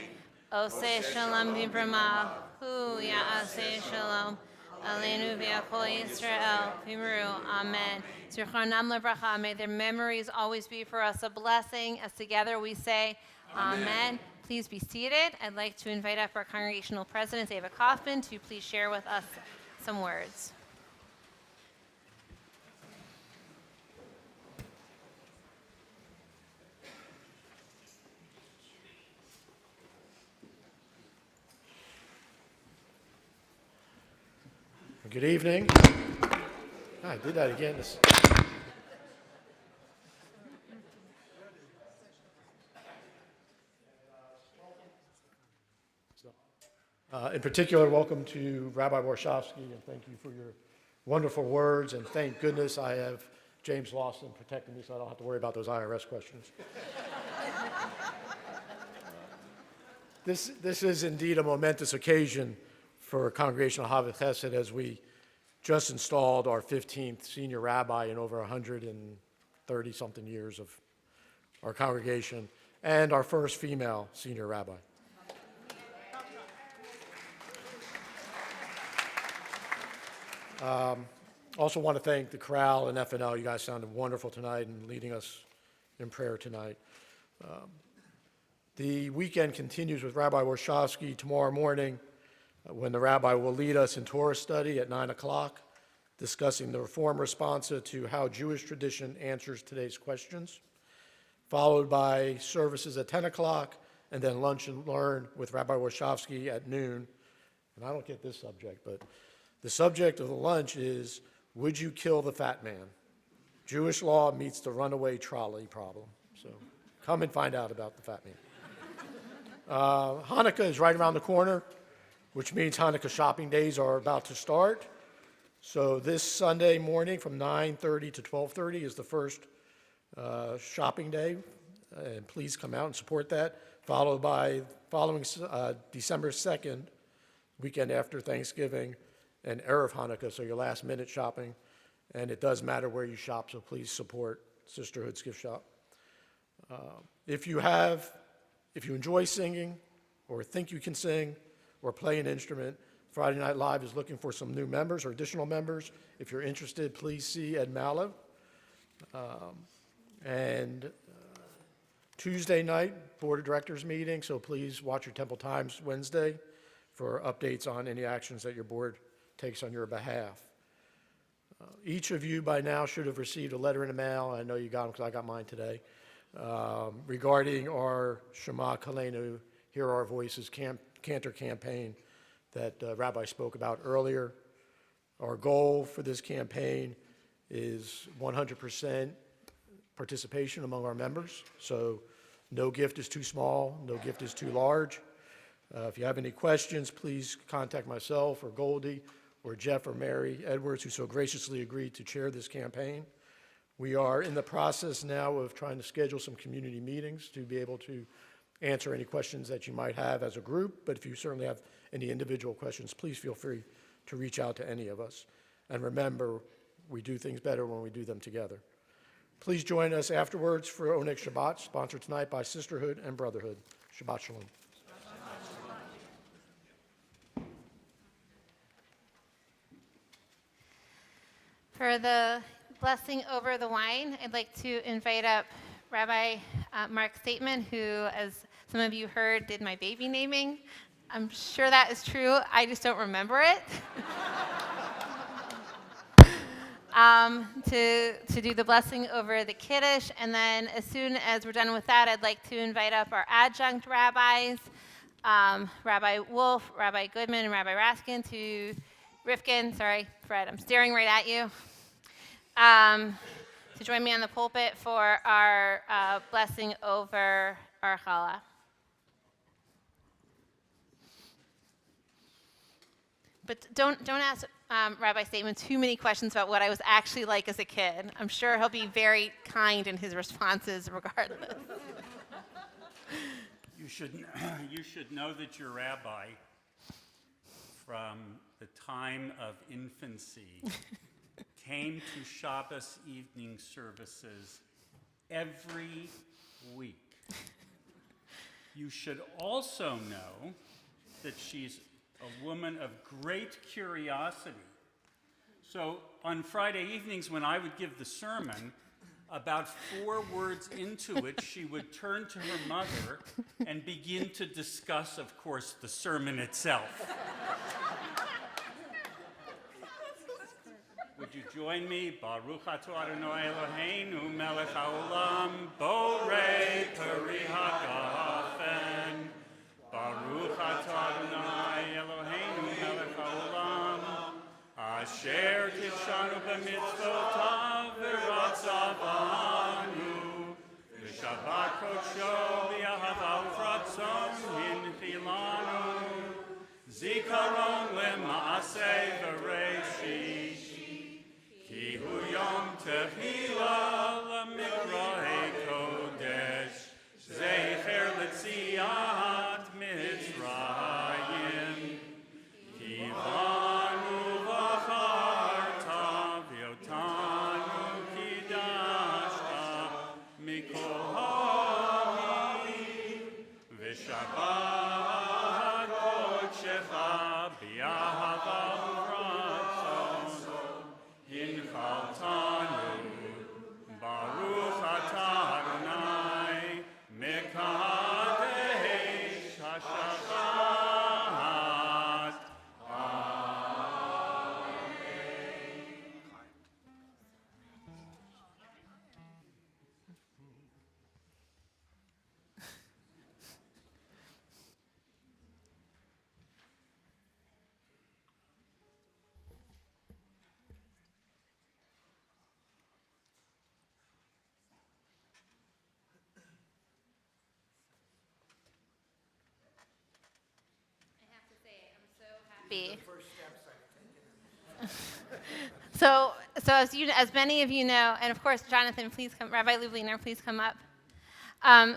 Oseh shalom v'imrama, hu ya'aseh shalom. Aleinu ve'al kol Yisrael v'imru amen. Zichronam levracha, may their memories always be for us a blessing. As together we say, amen. Please be seated. I'd like to invite up our congregational president, Ava Kaufman, to please share with us some words. Good evening. I did that again. In particular, welcome to Rabbi Washofsky, and thank you for your wonderful words, and thank goodness I have James Lawson protecting me so I don't have to worry about those IRS questions. This is indeed a momentous occasion for Congregational Havas Chesed as we just installed our 15th senior rabbi in over 130-something years of our congregation, and our first female senior rabbi. Also want to thank the chorale and FNL. You guys sounded wonderful tonight and leading us in prayer tonight. The weekend continues with Rabbi Washofsky tomorrow morning when the rabbi will lead us in Torah study at 9 o'clock, discussing the reform responsa to how Jewish tradition answers today's questions, followed by services at 10 o'clock, and then lunch and learn with Rabbi Washofsky at noon. And I don't get this subject, but the subject of the lunch is, would you kill the fat man? Jewish law meets the runaway trolley problem. So come and find out about the fat man. Hanukkah is right around the corner, which means Hanukkah shopping days are about to start. So this Sunday morning from 9:30 to 12:30 is the first shopping day, and please come out and support that, following December 2nd, weekend after Thanksgiving, and Erev Hanukkah, so your last minute shopping. And it does matter where you shop, so please support Sisterhood's gift shop. If you enjoy singing or think you can sing or play an instrument, Friday Night Live is looking for some new members or additional members. If you're interested, please see Ed Mallow. Tuesday night, Board of Directors meeting, so please watch your Temple Times Wednesday for updates on any actions that your board takes on your behalf. Each of you by now should have received a letter in the mail. I know you got them because I got mine today, regarding our Shema Kalenu, Hear Our Voices Cantor campaign that Rabbi spoke about earlier. Our goal for this campaign is 100% participation among our members. So no gift is too small, no gift is too large. If you have any questions, please contact myself or Goldie or Jeff or Mary Edwards, who so graciously agreed to chair this campaign. We are in the process now of trying to schedule some community meetings to be able to answer any questions that you might have as a group, but if you certainly have any individual questions, please feel free to reach out to any of us. And remember, we do things better when we do them together. Please join us afterwards for Oneg Shabbat, sponsored tonight by Sisterhood and Brotherhood. Shabbat Shalom. For the blessing over the wine, I'd like to invite up Rabbi Mark Stateman, who, as some of you heard, did my baby naming. I'm sure that is true. I just don't remember it. To do the blessing over the Kiddush. And then as soon as we're done with that, I'd like to invite up our adjunct rabbis, Rabbi Wolf, Rabbi Goodman, and Rabbi Rifkin, sorry, Fred, I'm staring right at you, to join me on the pulpit for our blessing over our challah. But don't ask Rabbi Stateman too many questions about what I was actually like as a kid. I'm sure he'll be very kind in his responses regardless. You should know that your rabbi, from the time of infancy, came to Shabbos evening services every week. You should also know that she's a woman of great curiosity. So on Friday evenings when I would give the sermon, about 4 words into it, she would turn to her mother and begin to discuss, of course, the sermon itself. Would you join me? Baruch atah Adonai Eloheinu melech haolam, borei peri hagafen. Baruch atah Adonai Eloheinu melech haolam, asher kidshanu b'mitzvotav v'ratzavanu, v'shabbat kodsho b'yahava ufratzon hinchilanu, zikaron lema'aseh v'reishit. Ki hu yom tehila l'mikra'ei kodesh, zecher l'tziat Mitzrayim. Ki vanu v'charta v'yotanu kidashta mikol ha'amim, v'shabbat kodshecha b'yahava uvratzon hinchaltanu. Baruch atah Adonai mekadesh hashachat. I have to say, I'm so happy. As many of you know, and of course, Jonathan, please come. Rabbi Lubliner, please come up. As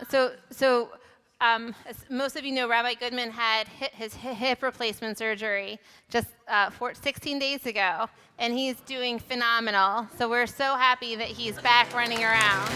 most of you know, Rabbi Goodman had his hip replacement surgery just 16 days ago, and he's doing phenomenal. So we're so happy that he's back running around.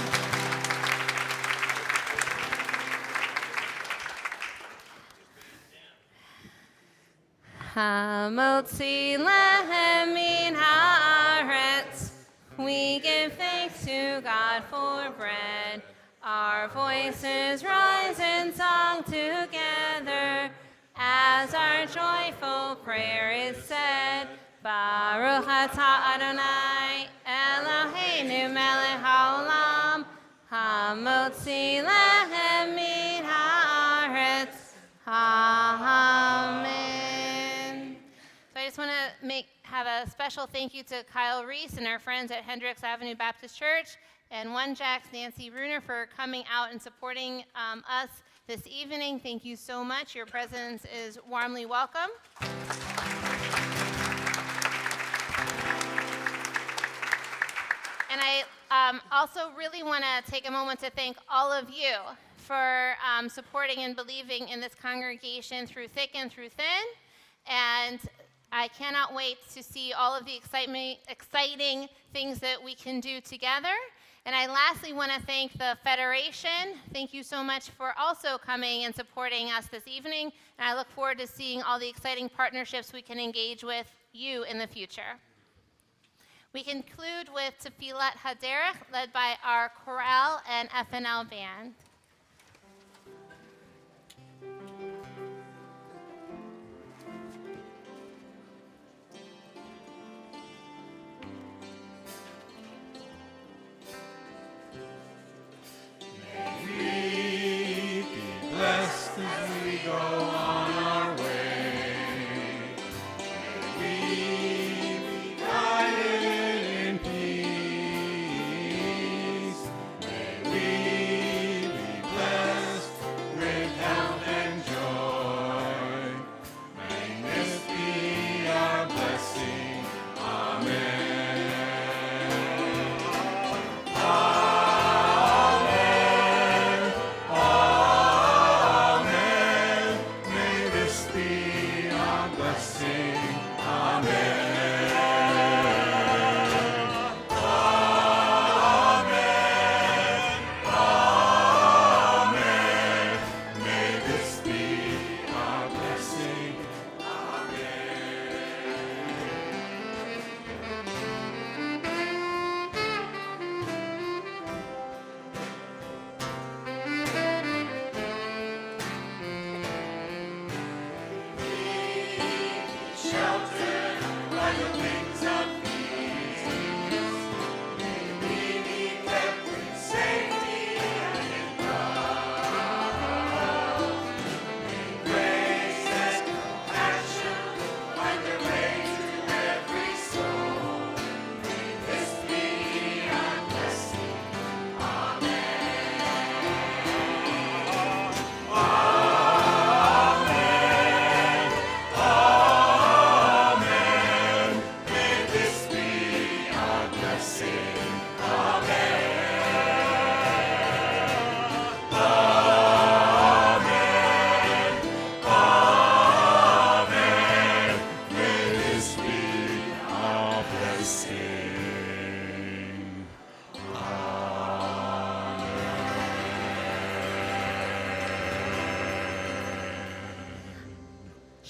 Hamotzi lehem min haaretz. We give thanks to God for bread. Our voices rise in song together as our joyful prayer is said. Baruch atah Adonai Eloheinu melech haolam, hamotzi lehem min haaretz. Amen. So I just want to have a special thank you to Kyle Reese and our friends at Hendricks Avenue Baptist Church, and One Jack's Nancy Bruner for coming out and supporting us this evening. Thank you so much. Your presence is warmly welcome. And I also really want to take a moment to thank all of you for supporting and believing in this congregation through thick and through thin. And I cannot wait to see all of the exciting things that we can do together. And I lastly want to thank the Federation. Thank you so much for also coming and supporting us this evening. And I look forward to seeing all the exciting partnerships we can engage with you in the future. We conclude with Tefillat Haderech, led by our chorale and FNL band. Blessed as we go on our way. May we be guided in peace. May we be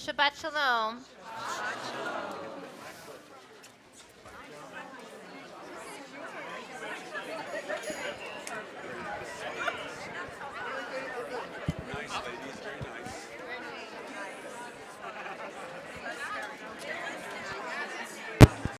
Shabbat Shalom.